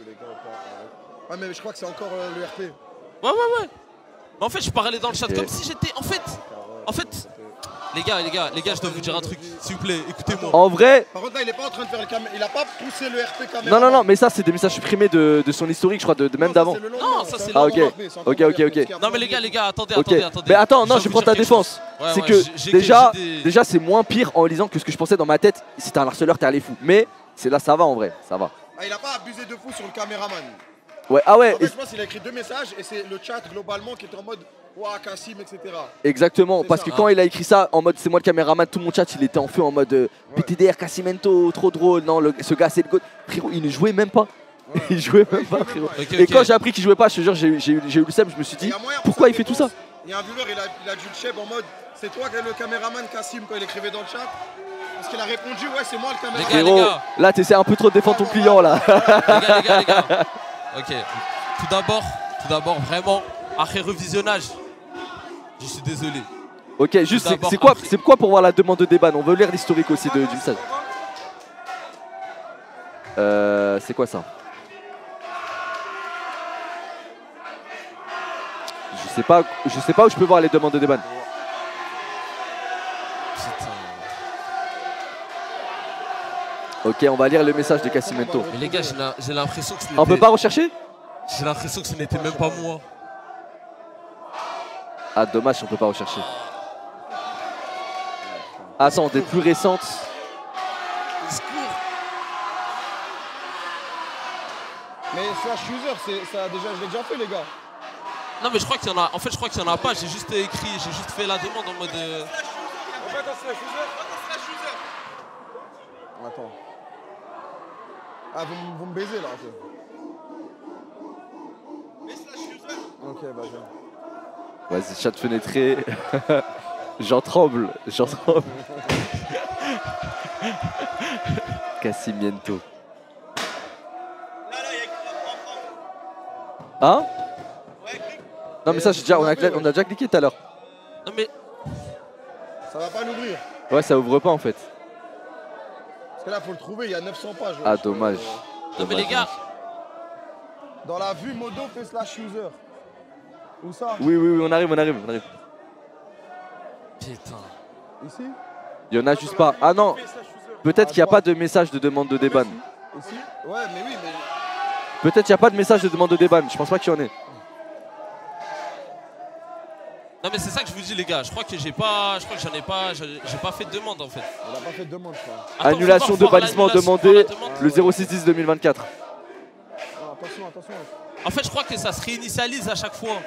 Ouais, mais je crois que c'est encore le RP. Ouais. Mais en fait, je parlais dans le chat comme si j'étais. En fait. Les gars, je dois vous dire un truc. S'il vous plaît, écoutez-moi. En vrai. Par contre, là, il est pas en train de faire le caméra. Il a pas poussé le RP caméra. Non, mais ça, c'est des messages supprimés de son historique, je crois, de même d'avant. Non, ça, c'est Ah, le ok. Non, mais les gars, attendez. Mais attends, non, je vais prendre ta défense. C'est que déjà, c'est moins pire en lisant que ce que je pensais dans ma tête. Si t'es un harceleur, t'es allé fou. Mais c'est là, ça va en vrai, ça va. Ah, il a pas abusé de fou sur le caméraman. Ouais, ah ouais. En fait, je pense qu'il a écrit 2 messages et c'est le chat globalement qui est en mode ouah, Kassim, etc. Exactement, parce que quand il a écrit ça en mode c'est moi le caméraman, tout mon chat il était en feu en mode PTDR, Cassimento, trop drôle, non, ce gars c'est le goût. Frérot, il ne jouait même pas. Il jouait même pas, frérot. Et quand j'ai appris qu'il jouait pas, je te jure, j'ai eu le seum, je me suis dit pourquoi il fait tout ça? Il y a un viewer, il a dû le cheb en mode c'est toi le caméraman Kassim quand il écrivait dans le chat. Parce qu'il a répondu ouais, c'est moi le caméraman. Frérot, là t'essaies un peu trop de défendre ton client là. Les gars. Ok. Tout d'abord, vraiment, après revisionnage, je suis désolé. Ok, juste, c'est quoi pour voir la demande de déban? On veut lire l'historique aussi du message. C'est quoi ça? Je sais pas où je peux voir les demandes de déban. Ok, on va lire le message de Cassimento. Mais les gars, j'ai l'impression que ce On peut pas rechercher? J'ai l'impression que ce n'était même pas moi. Ah dommage, on peut pas rechercher. Attends, des plus récentes. Mais slash user, ça déjà, je l'ai déjà fait les gars. Non mais je crois qu'il y en a. En fait je crois qu'il y en a pas, j'ai juste écrit, j'ai juste fait la demande en mode. Attends. Ah vous me baisez là un peu. Ok, bah je... Vas-y, chat fenêtré. J'en tremble. Cassimiento. Hein? Non mais ça, on a déjà cliqué tout à l'heure. Non mais... Ça va pas l'ouvrir. Ouais, ça ouvre pas en fait. Parce que là, faut le trouver, il y a 900 pages. Ah, dommage. Non mais les gars... Dans la vue modo, fais slash user. Où ça? Oui, on arrive. Putain. Ici? Il y en a juste pas. Ah non. Peut-être qu'il n'y a pas de message de demande de déban. Ici? Ouais, mais oui, mais... Peut-être qu'il n'y a pas de message de demande de déban. Je pense pas qu'il y en ait. Non mais c'est ça que je vous dis les gars. Je crois que j'ai pas fait de demande en fait. On a pas fait de demande je crois. Attends, annulation de bannissement demandée le 06-10 2024. Attention. En fait je crois que ça se réinitialise à chaque fois.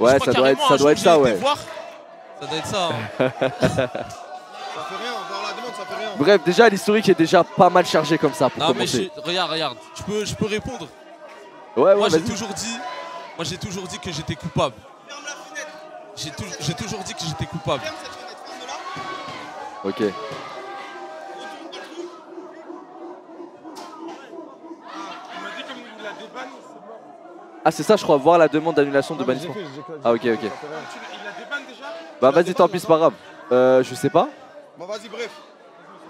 Ouais, ça doit être ça, ouais. Ça doit être ça. Hein. Ça fait rien, voir la demande, ça fait rien. Bref, déjà l'historique est déjà pas mal chargé comme ça pour commencer. Mais regarde, je peux répondre. Ouais, moi j'ai toujours dit que j'étais coupable. J'ai toujours dit que j'étais coupable. Ok. Ah, c'est ça, je crois, voir la demande d'annulation de bannissement. Ah, ok, ok. Il a des bans déjà? Bah, vas-y, tant pis, c'est pas grave. Je sais pas. Bon, vas-y, bref.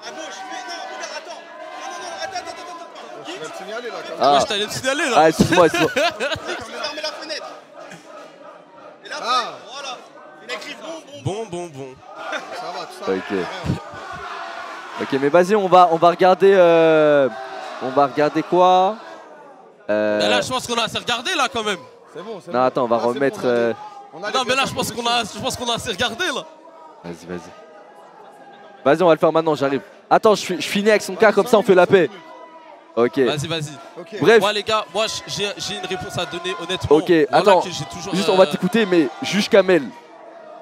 À gauche, non, regarde, attends. Non, attends. Je vais te signaler là. Ah. Moi, je t'allais te signaler là. Ah, excuse-moi, excuse-moi. Fermez la fenêtre. Et là, voilà. Il a écrit bon. Ça va, tout ça. Ok. Ok, mais vas-y, on va regarder. On va regarder quoi Mais là, je pense qu'on a assez regardé là quand même. C'est bon, c'est Non, bon. attends, on va Là, c'est remettre. bon, on a Non, mais là, je pense qu'on a assez regardé là. Vas-y, vas-y. Vas-y, on va le faire maintenant, j'arrive. Attends, je finis avec son cas, comme ça on fait la paix. Ok. Vas-y. Bref. Moi, les gars, moi, j'ai une réponse à donner honnêtement. Ok, Voilà attends. que j'ai toujours, Juste, on va t'écouter, mais juge Kamel.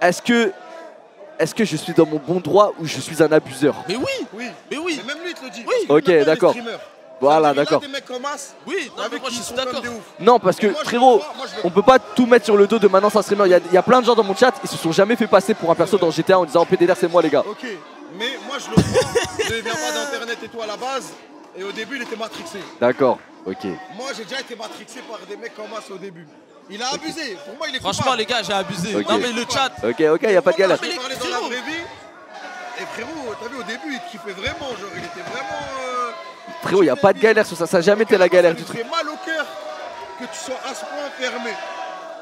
Est-ce que je suis dans mon bon droit ou je suis un abuseur? Mais oui. Mais oui. Mais même lui, il te le dit. Oui. Ok, d'accord. Voilà, d'accord. Des mecs comme As, oui, non, mais moi je suis d'accord. Non, parce que frérot, on peut pas tout mettre sur le dos de maintenant c'est un streamer. Il y a plein de gens dans mon chat, ils se sont jamais fait passer pour un perso dans GTA en disant PDR c'est moi les gars. Ok, mais moi je le crois, je viens pas d'internet et tout à la base, et au début il était matrixé. D'accord, ok. Moi j'ai déjà été matrixé par des mecs comme As au début. Il a abusé, pour moi il est coupable. Franchement les gars, j'ai abusé. Okay. Non mais le chat. Ok, y a pas de galère. Je parlais dans la vraie vie, et frérot, t'as vu au début il kiffait vraiment, genre il était vraiment... Frérot, y a pas de galère sur ça, ça a jamais été la galère du truc. Ça me fait mal au cœur que tu sois à ce point fermé.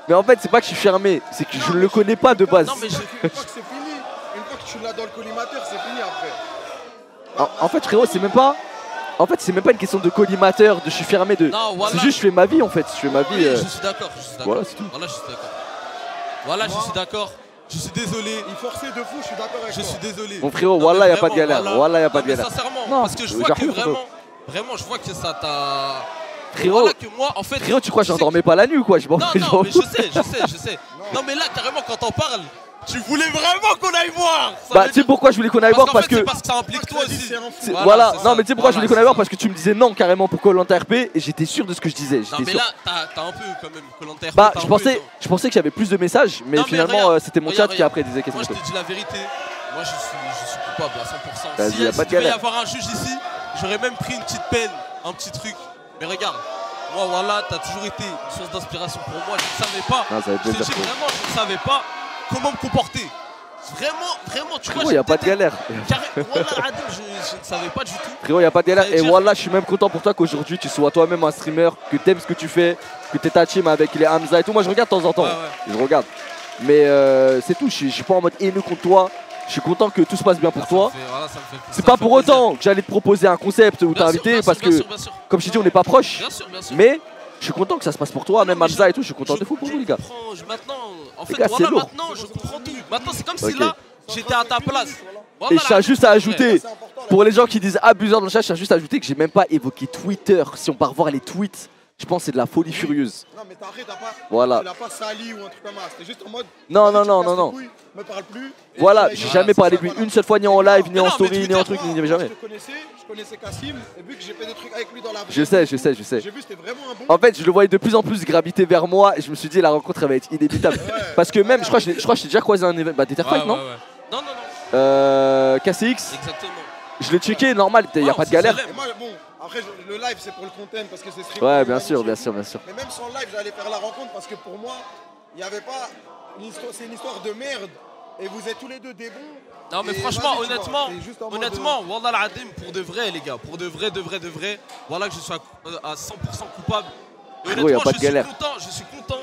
Mais en fait, c'est pas que je suis fermé, c'est que je ne le connais pas de base. Non, mais une fois que c'est fini, une fois que tu l'as dans le collimateur, c'est fini après. En fait, frérot, c'est même pas. En fait, c'est même pas une question de collimateur, de je suis fermé de. Non, voilà. C'est juste je fais ma vie en fait, je fais ma vie. Oui, je suis d'accord, Voilà, c'est tout. Voilà, je suis d'accord. Voilà, je suis d'accord. Je suis désolé. Il forçait de fou, je suis d'accord avec toi. Je suis désolé. Mon frérot, voilà, y a pas de galère. Voilà, y a pas de galère. Sincèrement, Non, parce que je vois que vraiment, je vois que ça t'a. Frérot, voilà que moi, en fait, frérot, tu crois que j'endormais pas la nuit ou quoi? Non, mais je sais. Non, mais là, carrément, quand t'en parles, tu voulais vraiment qu'on aille voir. Bah, tu sais pourquoi je voulais qu'on aille voir? Parce que. C'est parce que ça implique toi aussi. Voilà, non, mais tu sais pourquoi je voulais qu'on aille voir? Parce que tu me disais non carrément pour Koh-Lanta RP et j'étais sûr de ce que je disais. Non, mais là, t'as un peu quand même Koh-Lanta RP. Bah, je pensais que j'avais plus de messages, mais finalement, c'était mon chat qui après disait qu'est-ce que moi, je te dis la vérité. Moi, je suis coupable à 100%. Vas-y, y a pas de devait y galère. avoir un juge ici, j'aurais même pris une petite peine, un petit truc. Mais regarde, moi, voilà, t'as toujours été une source d'inspiration pour moi. Je ne savais pas. Non, ça va être je te plaisir dis vraiment, je ne savais pas comment me comporter. Vraiment, tu vois. Frérot, y a pas de galère. Voilà, je ne savais pas du tout. Frérot, y a pas de galère. Et voilà, je suis même content pour toi qu'aujourd'hui tu sois toi-même un streamer, que t'aimes ce que tu fais, que t'es ta team avec les Hamza et tout. Moi, je regarde de temps en temps. Je regarde. Mais c'est tout. Je suis pas en mode haineux contre toi. Je suis content que tout se passe bien pour toi. C'est pas pour autant que j'allais te proposer un concept ou t'inviter parce que, comme je t'ai dit, on n'est pas proches. Mais je suis content que ça se passe pour toi, même Hamza et tout. Je suis content de fou pour vous, les gars. Maintenant, en fait, Les gars, voilà, c'est lourd. maintenant, je comprends tout. Maintenant, c'est comme si là, j'étais à ta place. Et je tiens juste à ajouter, pour les gens qui disent abuseur dans le chat, je tiens juste à ajouter que j'ai même pas évoqué Twitter. Si on part voir les tweets, je pense que c'est de la folie furieuse. Non, mais t'arrêtes, t'as pas. Voilà. Tu l'as pas sali ou un truc comme ça. C'était juste en mode. Non. Me parle plus. Voilà, j'ai jamais parlé de lui une seule fois, ni en live, ni en story, ni en truc, ni jamais. Je connaissais Kassim, et vu que j'ai fait des trucs avec lui dans la vie. Je sais. J'ai vu, c'était vraiment un bon. En fait, je le voyais de plus en plus graviter vers moi et je me suis dit la rencontre elle va être inévitable. Parce que même, je crois que je t'ai déjà croisé un événement. Bah, t'étais fight, non? Non. KCX. Exactement. Je l'ai checké, normal, y a pas de galère. Et moi, bon, après, le live c'est pour le content parce que c'est stream. Ouais, bien sûr. Mais même sans live, j'allais faire la rencontre parce que pour moi, il n'y avait pas. C'est une histoire de merde. Et vous êtes tous les deux des bons. Non mais franchement, honnêtement, Wallah al-Adim, pour de vrai les gars, pour de vrai, voilà que je suis à 100% coupable. Et honnêtement, je suis content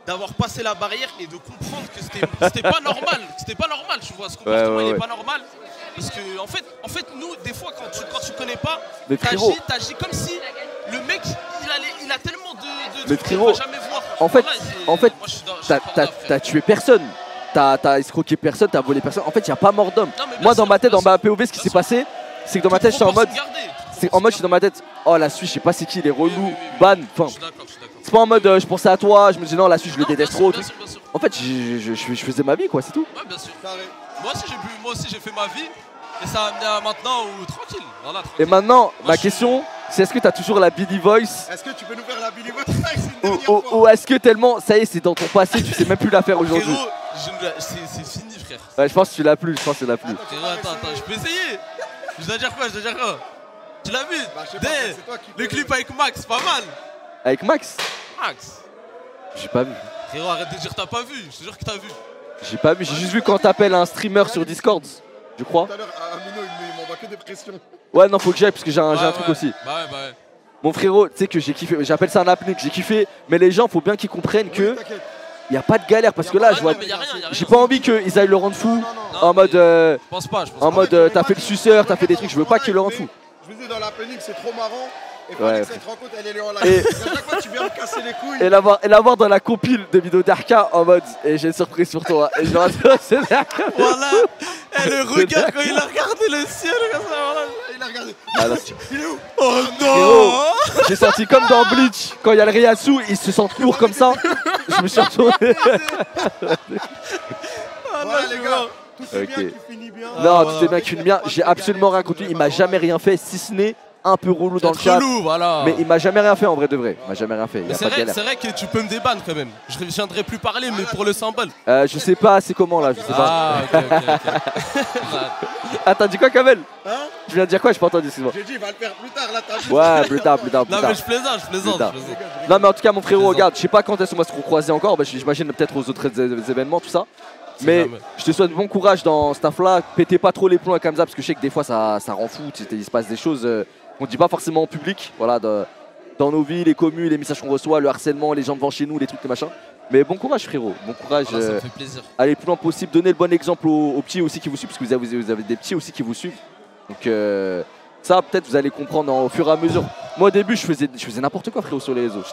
d'avoir passé la barrière et de comprendre que c'était pas normal. C'était pas normal, tu vois, ce comportement il est pas normal. Parce que en fait nous, des fois quand tu connais pas, t'agis comme si le mec il a tellement de trucs qu'il va jamais voir. En fait, t'as tué personne. T'as escroqué personne, t'as volé personne. En fait, il n'y a pas mort d'homme. Moi, dans ma tête, dans ma POV, ce qui s'est passé, c'est que dans ma tête, je suis en mode. Je suis dans ma tête. Oh, la Suisse, je sais pas c'est qui, les relous, ban. Enfin, c'est pas en mode je pensais à toi, je me dis non, la Suisse, je le déteste trop. En fait, je faisais ma vie, quoi, c'est tout. Ouais, bien sûr. Moi aussi, j'ai fait ma vie. Et ça m'a amené à maintenant où tranquille. Voilà, tranquille. Et maintenant, ma question, c'est est-ce que t'as toujours la Billy Voice? Est-ce que tu peux nous faire la Billy Voice? Ou est-ce que tellement, ça y est, c'est dans ton passé, tu sais même plus la faire aujourd'hui? C'est fini, frère. Ouais, je pense que tu l'as plus, Attends, je peux essayer. Je dois dire quoi? Tu l'as vu? Le clip avec Max, pas mal. Avec Max? Max. J'ai pas vu. Frérot, arrête de dire t'as pas vu. Je te jure que t'as vu. J'ai pas vu, j'ai juste vu quand t'appelles un streamer sur Discord, je crois. Tout à l'heure, Amino, il m'envoie que des pressions. Ouais, non, faut que j'aille parce que j'ai un truc aussi. Bah ouais. Mon frérot, tu sais que j'ai kiffé, j'appelle ça un apnée, que j'ai kiffé, mais les gens, faut bien qu'ils comprennent que y a pas de galère parce que là, je vois, j'ai pas envie qu'ils aillent le rendre fou en mode, pense pas, t'as fait le suceur, t'as fait des trucs, je veux pas qu'ils le rendent fou. Je vous dis, dans l'happening, c'est trop marrant. Et Ouais. ouais, cette rencontre, elle est en live. Et à chaque fois, tu viens me casser les couilles. Et l'avoir dans la compile de vidéos d'Arca en mode, et j'ai une surprise pour toi. Et je leur dis, c'est Arca. Voilà. Et le regard quand il a regardé le ciel comme ça, voilà. Il a regardé. Ah, là, Il est où? Oh frérot, non. j'ai senti comme dans Bleach, quand il y a le Ryasu, ils se sentent lourds comme ça. Je me suis retourné. Voilà, les gars. Tout est Ok. bien qui finit bien. Non, tout est bien qui finit bien. J'ai absolument rien contre lui. Il m'a jamais rien fait, si ce n'est un peu relou dans le chat. Relou, voilà. Mais il m'a jamais rien fait en vrai de vrai. Il m'a jamais rien fait. Il y Mais a c'est pas de vrai, galère. c'est vrai que tu peux me débanner quand même. Je ne viendrai plus parler, mais pour le symbole. Je sais pas, c'est comment là, je sais pas. Ah, ok. Ah, t'as dit quoi, Kamel? Hein? Tu viens de dire quoi? J'ai pas entendu, excuse-moi. J'ai dit, il va le faire plus tard, là, t'as vu? Ouais, plus tard. Non, mais je plaisante, je plaisante. Non, mais en tout cas, mon frérot, regarde, je sais pas quand est-ce qu'on va se recroiser encore. Bah, j'imagine peut-être aux autres événements, tout ça. Mais je te souhaite bon courage dans ce taf-là. Pétez pas trop les plombs avec Hamza parce que je sais que des fois ça rend fou. Il se passe des choses qu'on dit pas forcément en public. Voilà, dans nos vies, les communes, les messages qu'on reçoit, le harcèlement, les gens devant chez nous, les trucs, les machins. Mais bon courage, frérot. Bon courage. Voilà, ça me fait plaisir. Allez le plus loin possible. Donnez le bon exemple aux petits aussi qui vous suivent parce que vous avez des petits aussi qui vous suivent. Donc ça, peut-être vous allez comprendre au fur et à mesure. Moi, au début, je faisais n'importe quoi, frérot, sur les réseaux.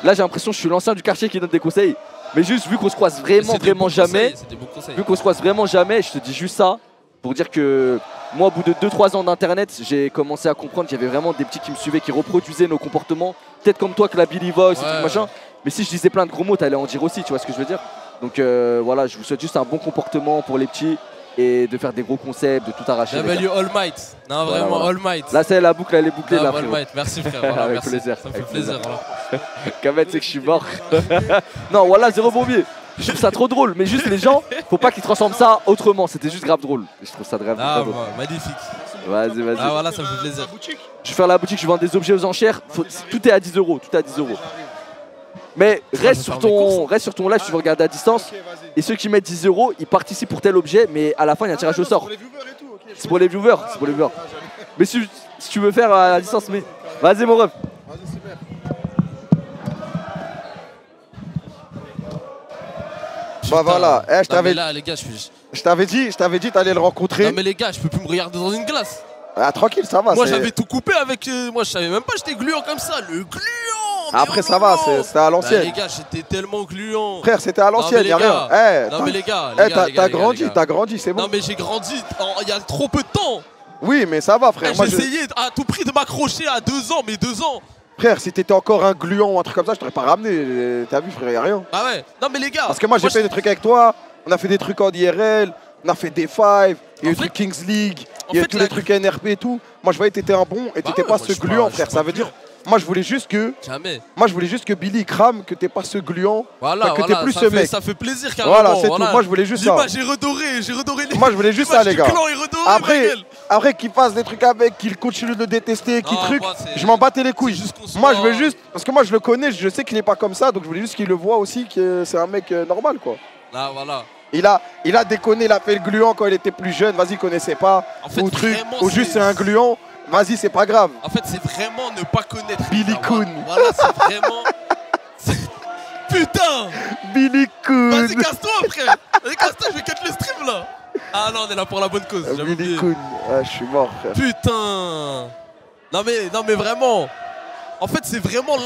Là, j'ai l'impression que je suis l'ancien du quartier qui donne des conseils. Mais juste vu qu'on se croise vraiment jamais, vu qu'on se croise vraiment jamais, je te dis juste ça pour dire que moi, au bout de 2-3 ans d'internet, j'ai commencé à comprendre qu'il y avait vraiment des petits qui me suivaient, qui reproduisaient nos comportements, peut-être comme toi que la Billy Voice, et tout machin. Mais si je disais plein de gros mots, t'allais en dire aussi, tu vois ce que je veux dire. Donc voilà, je vous souhaite juste un bon comportement pour les petits et de faire des gros concepts, de tout arracher. W All Might. Non, Voilà, vraiment, voilà. All Might. Là, c'est la boucle, elle est bouclée Non, là, All frérot. Might. Merci, frère. Voilà, Avec merci. plaisir. Ça me fait avec plaisir. Kamet, c'est que je suis mort. Non, voilà, zéro bombier. Je trouve ça trop drôle, mais juste les gens, faut pas qu'ils transforment ça autrement. C'était juste grave drôle. Je trouve ça grave Ah, drôle. magnifique. Vas-y. Ah, voilà, ça me fait plaisir. Je vais faire la boutique, je vends des objets aux enchères. Tout est à 10 €. Tout est à 10 €. Mais reste sur ton live, tu veux regarder à distance. Et ceux qui mettent 10 €, ils participent pour tel objet, mais à la fin, il y a un tirage au sort. C'est pour les viewers. C'est pour les viewers. Mais si tu veux faire à distance, mais vas-y, mon ref. Bah voilà, je t'avais là, les gars, je t'avais dit t'allais le rencontrer. Non mais les gars, je peux plus me regarder dans une glace. Ah tranquille, ça va. Moi j'avais tout coupé avec. Moi je savais même pas j'étais gluant comme ça. Le gluant. Après ça va, c'était à l'ancienne. Les gars, j'étais tellement gluant. Frère, c'était à l'ancienne, y'a rien. Non mais les gars, t'as grandi, c'est bon. Non mais j'ai grandi il y a trop peu de temps. Oui, mais ça va, frère. J'ai essayé à tout prix de m'accrocher à 2 ans, mais 2 ans. Frère, si t'étais encore un gluant ou un truc comme ça, je t'aurais pas ramené. T'as vu, frère, y'a rien. Ah ouais. Non mais les gars. Parce que moi j'ai fait des trucs avec toi. On a fait des trucs en IRL. On a fait des 5. Il y a eu des Kings League. Il y a eu tous les trucs NRP et tout. Moi je voyais que t'étais un bon et t'étais pas ce gluant, frère. Ça veut dire. Moi je voulais juste que. Jamais. Moi je voulais juste que Billy crame, que t'es pas ce gluant. Voilà, que t'es plus ce mec. Ça fait plaisir carrément. Voilà, c'est tout. Moi je voulais juste ça. J'ai redoré les. Moi je voulais juste ça, les gars. Après qu'il fasse des trucs avec, qu'il continue de le détester, qu'il truc. Je m'en battais les couilles. Moi je veux juste. Parce que moi je le connais, je sais qu'il est pas comme ça. Donc je voulais juste qu'il le voit aussi, que c'est un mec normal, quoi. Là, voilà. Il a déconné, il a fait le gluant quand il était plus jeune. Vas-y, il connaissait pas. En fait, ou truc. vraiment, Ou juste c'est un gluant. Vas-y, c'est pas grave. En fait, c'est vraiment ne pas connaître. Billy Coon. Voilà, c'est vraiment. Putain. Billy Coon. Vas-y, casse-toi, frère. Vas-y, casse-toi, je vais cut le stream là. Ah non, on est là pour la bonne cause. Billy Coon. Ah, je suis mort, frère. Putain. Non mais vraiment. En fait, c'est vraiment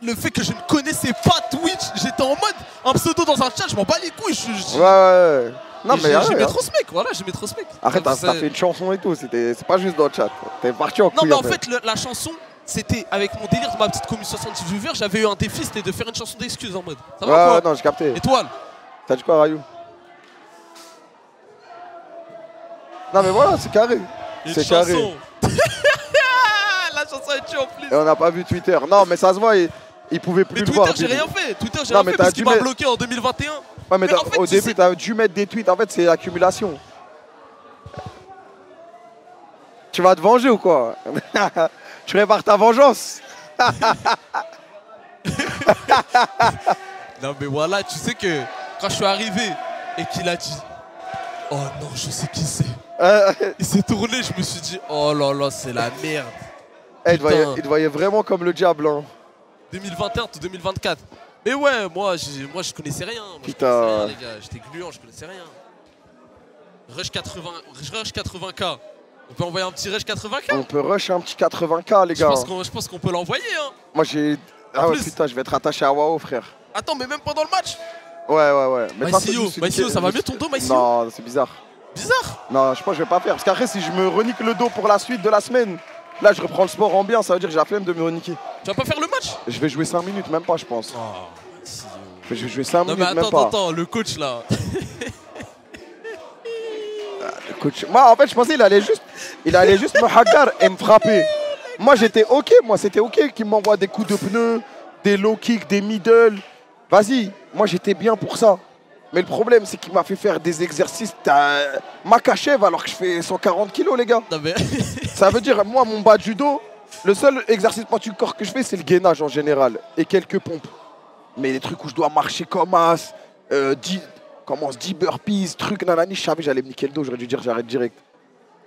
le fait que je ne connaissais pas Twitch. J'étais en mode un pseudo dans un chat, je m'en bats les couilles. Ouais. Non, mais j'aimais trop ce mec, voilà, j'aimais trop ce mec. Arrête, t'as fait une chanson et tout, c'est pas juste dans le chat. T'es parti en couille. Non, mais en fait, la chanson, c'était avec mon délire de ma petite commu 70 viewers, j'avais eu un défi, c'était de faire une chanson d'excuses en mode. Ça va quoi? Ouais, non, j'ai capté. Étoile. T'as dit quoi, Rayou? Non, mais voilà, c'est carré. C'est carré. La chanson est tue en plus. Et on n'a pas vu Twitter. Non, mais ça se voit, il pouvait plus le voir. Twitter, j'ai rien fait. Twitter, j'ai rien fait parce qu'il m'a bloqué en 2021. Ouais, mais en fait, au début, t'as dû mettre des tweets. En fait, c'est l'accumulation. Tu vas te venger ou quoi? Tu prépares ta vengeance. Non mais voilà, tu sais que quand je suis arrivé et qu'il a dit oh non, je sais qui c'est. Il s'est tourné, je me suis dit oh là là, c'est la merde. Il te voyait vraiment comme le diable. Hein. 2021 ou 2024. Mais ouais, moi je connaissais rien. Moi, putain. Je connaissais rien, les gars. J'étais gluant, je connaissais rien. Rush 80K. On peut envoyer un petit rush 80K? On peut rush un petit 80K, les gars. Je pense qu'on peut l'envoyer. Hein. Moi j'ai. Ah ouais, putain, je vais être attaché à WoW, frère. Attends, mais même pendant le match? Ouais. MyCEO, ça va mieux ton dos, MyCEO? Non, c'est bizarre. Bizarre? Non, je pense que je vais pas faire. Parce qu'après, si je me renique le dos pour la suite de la semaine, là, je reprends le sport en bien. Ça veut dire que j'ai la flemme de me reniquer. Tu vas pas faire le match? Je vais jouer 5 minutes, même pas, je pense. Oh, je vais jouer 5 minutes, mais même pas. Attends, le coach là. Le coach. Moi, en fait, je pensais qu'il allait juste me hagar et me frapper. Moi, j'étais OK. Moi, c'était OK qu'il m'envoie des coups de pneus, des low kicks, des middle. Vas-y, moi, j'étais bien pour ça. Mais le problème, c'est qu'il m'a fait faire des exercices Makachev alors que je fais 140 kilos, les gars. Non, mais... Ça veut dire, moi, mon bas de judo, le seul exercice pointu corps que je fais, c'est le gainage en général. Et quelques pompes. Mais les trucs où je dois marcher comme as, 10 burpees, trucs, nanani, je savais que j'allais me niquer le dos, j'aurais dû dire j'arrête direct.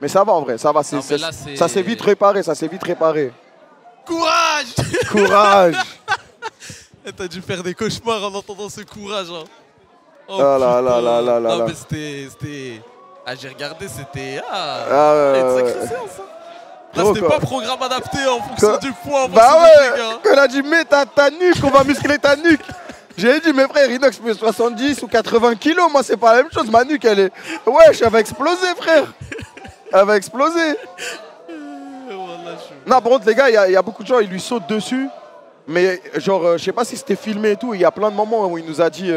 Mais ça va en vrai, ça va, ça s'est vite réparé, Courage. Courage. T'as dû faire des cauchemars en entendant ce courage. Hein. Oh là là là là là. Non mais c'était... Ah j'ai regardé, c'était... une sacrée séance. Hein. Là c'était pas programme adapté en fonction du poids. Bah ouais, qu'on a dit mets ta nuque, on va muscler ta nuque. J'ai dit mes frères, Inox fait 70 ou 80 kilos, moi c'est pas la même chose, ma nuque elle est... Wesh, elle va exploser frère. Elle va exploser. Non par contre les gars, il y a beaucoup de gens, ils lui sautent dessus. Mais genre, je sais pas si c'était filmé et tout, il y a plein de moments où il nous a dit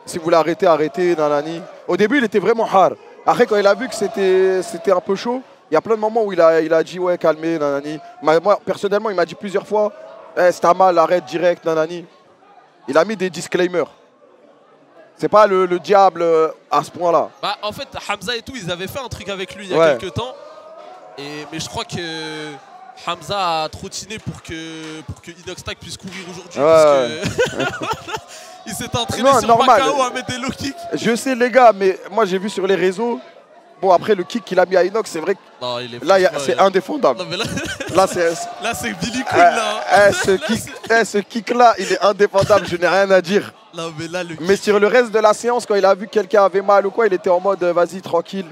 si vous voulez arrêter, arrêtez, nanani. Au début il était vraiment hard. Après quand il a vu que c'était un peu chaud, il y a plein de moments où il a dit ouais calmez, nanani. Moi personnellement il m'a dit plusieurs fois, si t'as mal, arrête direct, nanani. Il a mis des disclaimers. C'est pas le diable à ce point-là. Bah en fait Hamza et tout, ils avaient fait un truc avec lui il y a quelques temps. Mais je crois que Hamza a trottiné pour que Inox Tag puisse courir aujourd'hui. Il s'est entraîné sur Macao à mettre des low kicks. Je sais les gars, mais moi j'ai vu sur les réseaux. Bon après le kick qu'il a mis à Inox, c'est vrai que là c'est indéfendable. Non, mais là c'est Billy Queen là. Ce kick là, il est indéfendable, je n'ai rien à dire. Non, mais là, mais sur le reste de la séance, quand il a vu que quelqu'un avait mal ou quoi, il était en mode vas-y tranquille.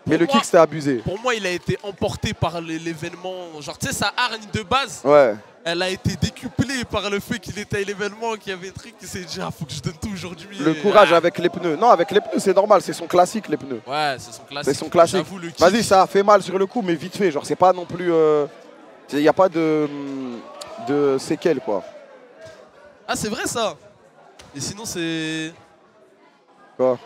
Mais le kick c'était abusé. Pour moi il a été emporté par l'événement. Genre tu sais sa hargne de base. Ouais. Elle a été décuplée par le fait qu'il était à l'événement, qu'il y avait des trucs, il s'est dit faut que je donne tout aujourd'hui. Le courage avec les pneus. Non, avec les pneus c'est normal, c'est son classique les pneus. Ouais, c'est son classique. C'est son classique. Vas-y, ça a fait mal sur le coup, mais vite fait. Genre c'est pas non plus... Il n'y a pas de séquelles quoi. Ah c'est vrai ça. Et sinon c'est... Quoi?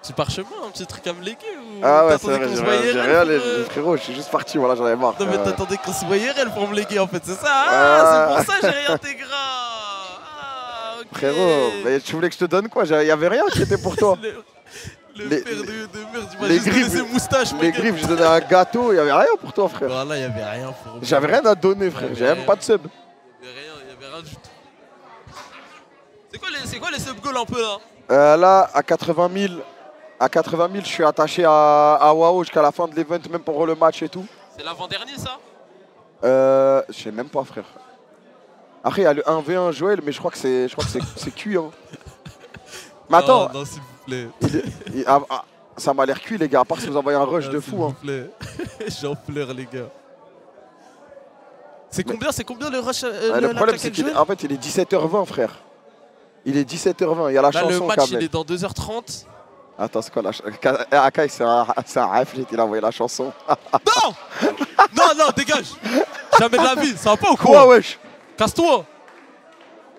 Petit parchemin, un petit truc à me léguer ou... Ah ouais, c'est vrai, j'ai rien, les frérots, je suis juste parti, voilà, j'en avais marre. Non mais t'attendais qu'on se voyait réel pour me léguer en fait, c'est ça? Ah, c'est pour ça que j'ai rien intégré. Ah, ok. Frérot, mais tu voulais que je te donne quoi? Il y avait rien qui était pour toi. Le père de merde, tu m'as juste donné ses moustaches. Les griffes, j'ai donné un gâteau, il y avait rien pour toi frère. Voilà, il y avait rien pour moi. J'avais rien à donner frère, j'avais même pas de sub. Il y avait rien du tout. C'est quoi les sub goals un peu là? Là, à 80 000... À 80 000, je suis attaché à WoW jusqu'à la fin de l'event, même pour le match et tout. C'est l'avant-dernier, ça? Je sais même pas, frère. Après, il y a le 1v1 Joël, mais je crois que c'est cuit. Hein. Mais attends. Non, s'il vous plaît. Ça m'a l'air cuit, les gars, à part si vous envoyez un rush de fou. S'il vous plaît. J'en pleure, les gars. C'est combien le rush? Le problème, c'est qu'en fait, il est 17h20, frère. Il est 17h20, il y a la chanson. Le match, il est dans 2h30. Attends, c'est quoi la chanson? Akai, c'est un réflexe, il a envoyé la chanson. Non, non, dégage. Jamais de la vie, ça va pas ou quoi? Ouais, wesh. Casse-toi.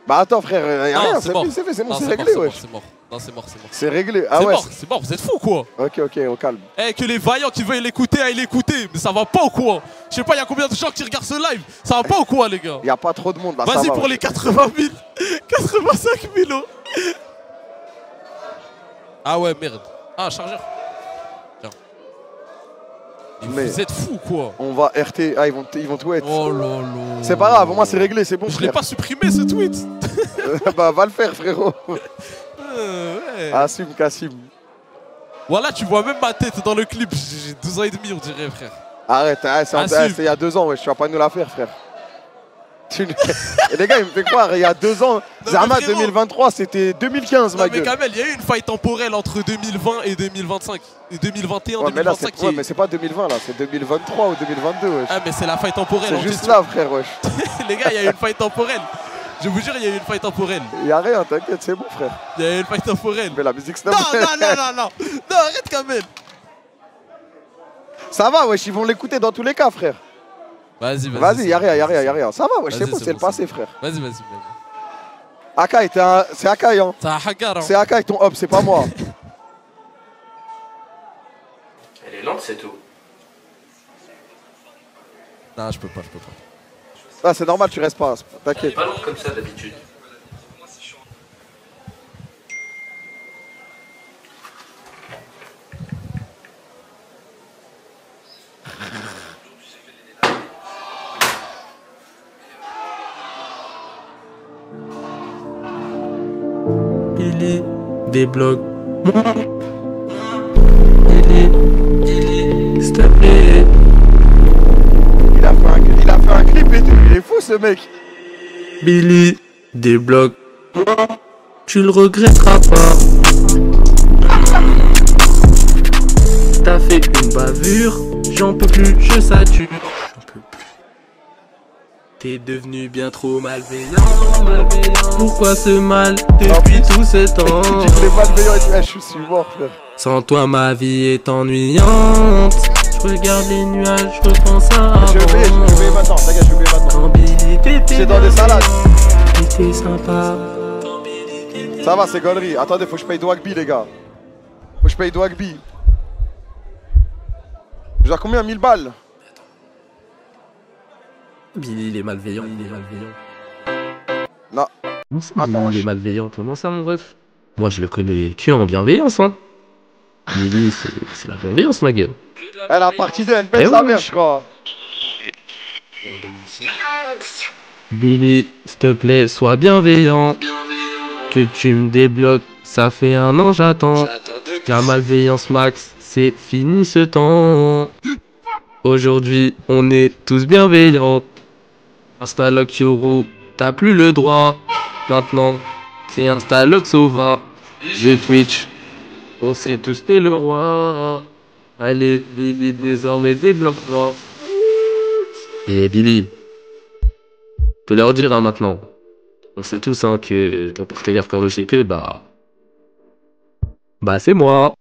Bah attends, frère, y'a rien, c'est bon, c'est réglé, wesh. C'est mort. Non, c'est mort. C'est réglé. Ah ouais. C'est mort, vous êtes fous quoi? Ok, on calme. Eh, que les vaillants qui veulent l'écouter, aillent l'écouter. Mais ça va pas ou quoi? Je sais pas, y'a combien de gens qui regardent ce live? Ça va pas ou quoi, les gars? Y'a pas trop de monde là. Vas-y pour les 80 000, 85 000 €. Ah ouais, merde. Ah, chargeur. Tiens. Mais vous êtes fous quoi. On va RT. Ah, ils vont tout être. Oh là là. C'est pas grave, au moins c'est réglé, c'est bon. Je l'ai pas supprimé ce tweet. Bah, va le faire, frérot. Ouais. Assume, Kassim. Voilà, tu vois même ma tête dans le clip. J'ai 12 ans et demi, on dirait, frère. Arrête, hein, c'est il y a 2 ans, ouais, tu vas pas nous la faire, frère. Et les gars, il me fait croire, il y a 2 ans, Zerma 2023, c'était 2015, ma gueule. Mais Kamel, il y a eu une faille temporelle entre 2020 et 2025. Et 2021, ouais, 2025. Mais mais c'est pas 2020 là, c'est 2023 ou 2022, wesh. Ah, mais c'est la faille temporelle. C'est juste là, frère, wesh. Les gars, il y a eu une faille temporelle. Je vous jure, il y a eu une faille temporelle. Il y a rien, t'inquiète, c'est bon, frère. Il y a eu une faille temporelle. Mais la musique snap. Non, arrête, Kamel. Ça va, wesh, ils vont l'écouter dans tous les cas, frère. Vas-y. Vas-y, y'a rien. Ça va, wesh, c'est bon, c'est le passé, frère. Vas-y. Akai, c'est Akai, hein. C'est Akai ton hop, c'est pas moi. Elle est lente, c'est tout. Non, je peux pas. Ah, c'est normal, tu restes pas, t'inquiète. Elle est pas lente comme ça d'habitude. Billy débloque. Billy, s'il te plaît. Il a fait un clip et tout, il est fou ce mec. Billy débloque. Tu le regretteras pas. T'as fait une bavure, j'en peux plus, je sature. T'es devenu bien trop malveillant. Pourquoi ce mal depuis tout ce temps? Tu dis que les malveillants et je suis mort, frère. Sans toi ma vie est ennuyante. Je regarde les nuages, je repense à avant. Je vais maintenant, t'inquiète, je vais maintenant. Quand Billy t'étais c'est dans des salades. T'étais sympa. Ça va, c'est gaulerie. Attendez, faut que je paye Dwagby, les gars. Faut que je paye Dwagby. Je dois combien? 1000 balles? Billy, il est malveillant. Non. Non, il est malveillant. Comment ça, mon ref? Moi, je le connais que en bienveillance, hein. Billy, c'est la bienveillance, ma gueule. Elle a partisé, elle pète sa mère, je crois. Billy, s'il te plaît, sois bienveillant. Que tu me débloques, ça fait 1 an, j'attends. La malveillance max, c'est fini ce temps. Aujourd'hui, on est tous bienveillants. Instalock Yoro, t'as plus le droit. Maintenant, c'est Instalock Sova. Je Twitch. On sait tous t'es le roi. Allez, Billy, désormais débloque-toi. Et Billy, je peux leur dire hein, maintenant. On sait tous hein, que ton partenaire pour le GP, bah c'est moi.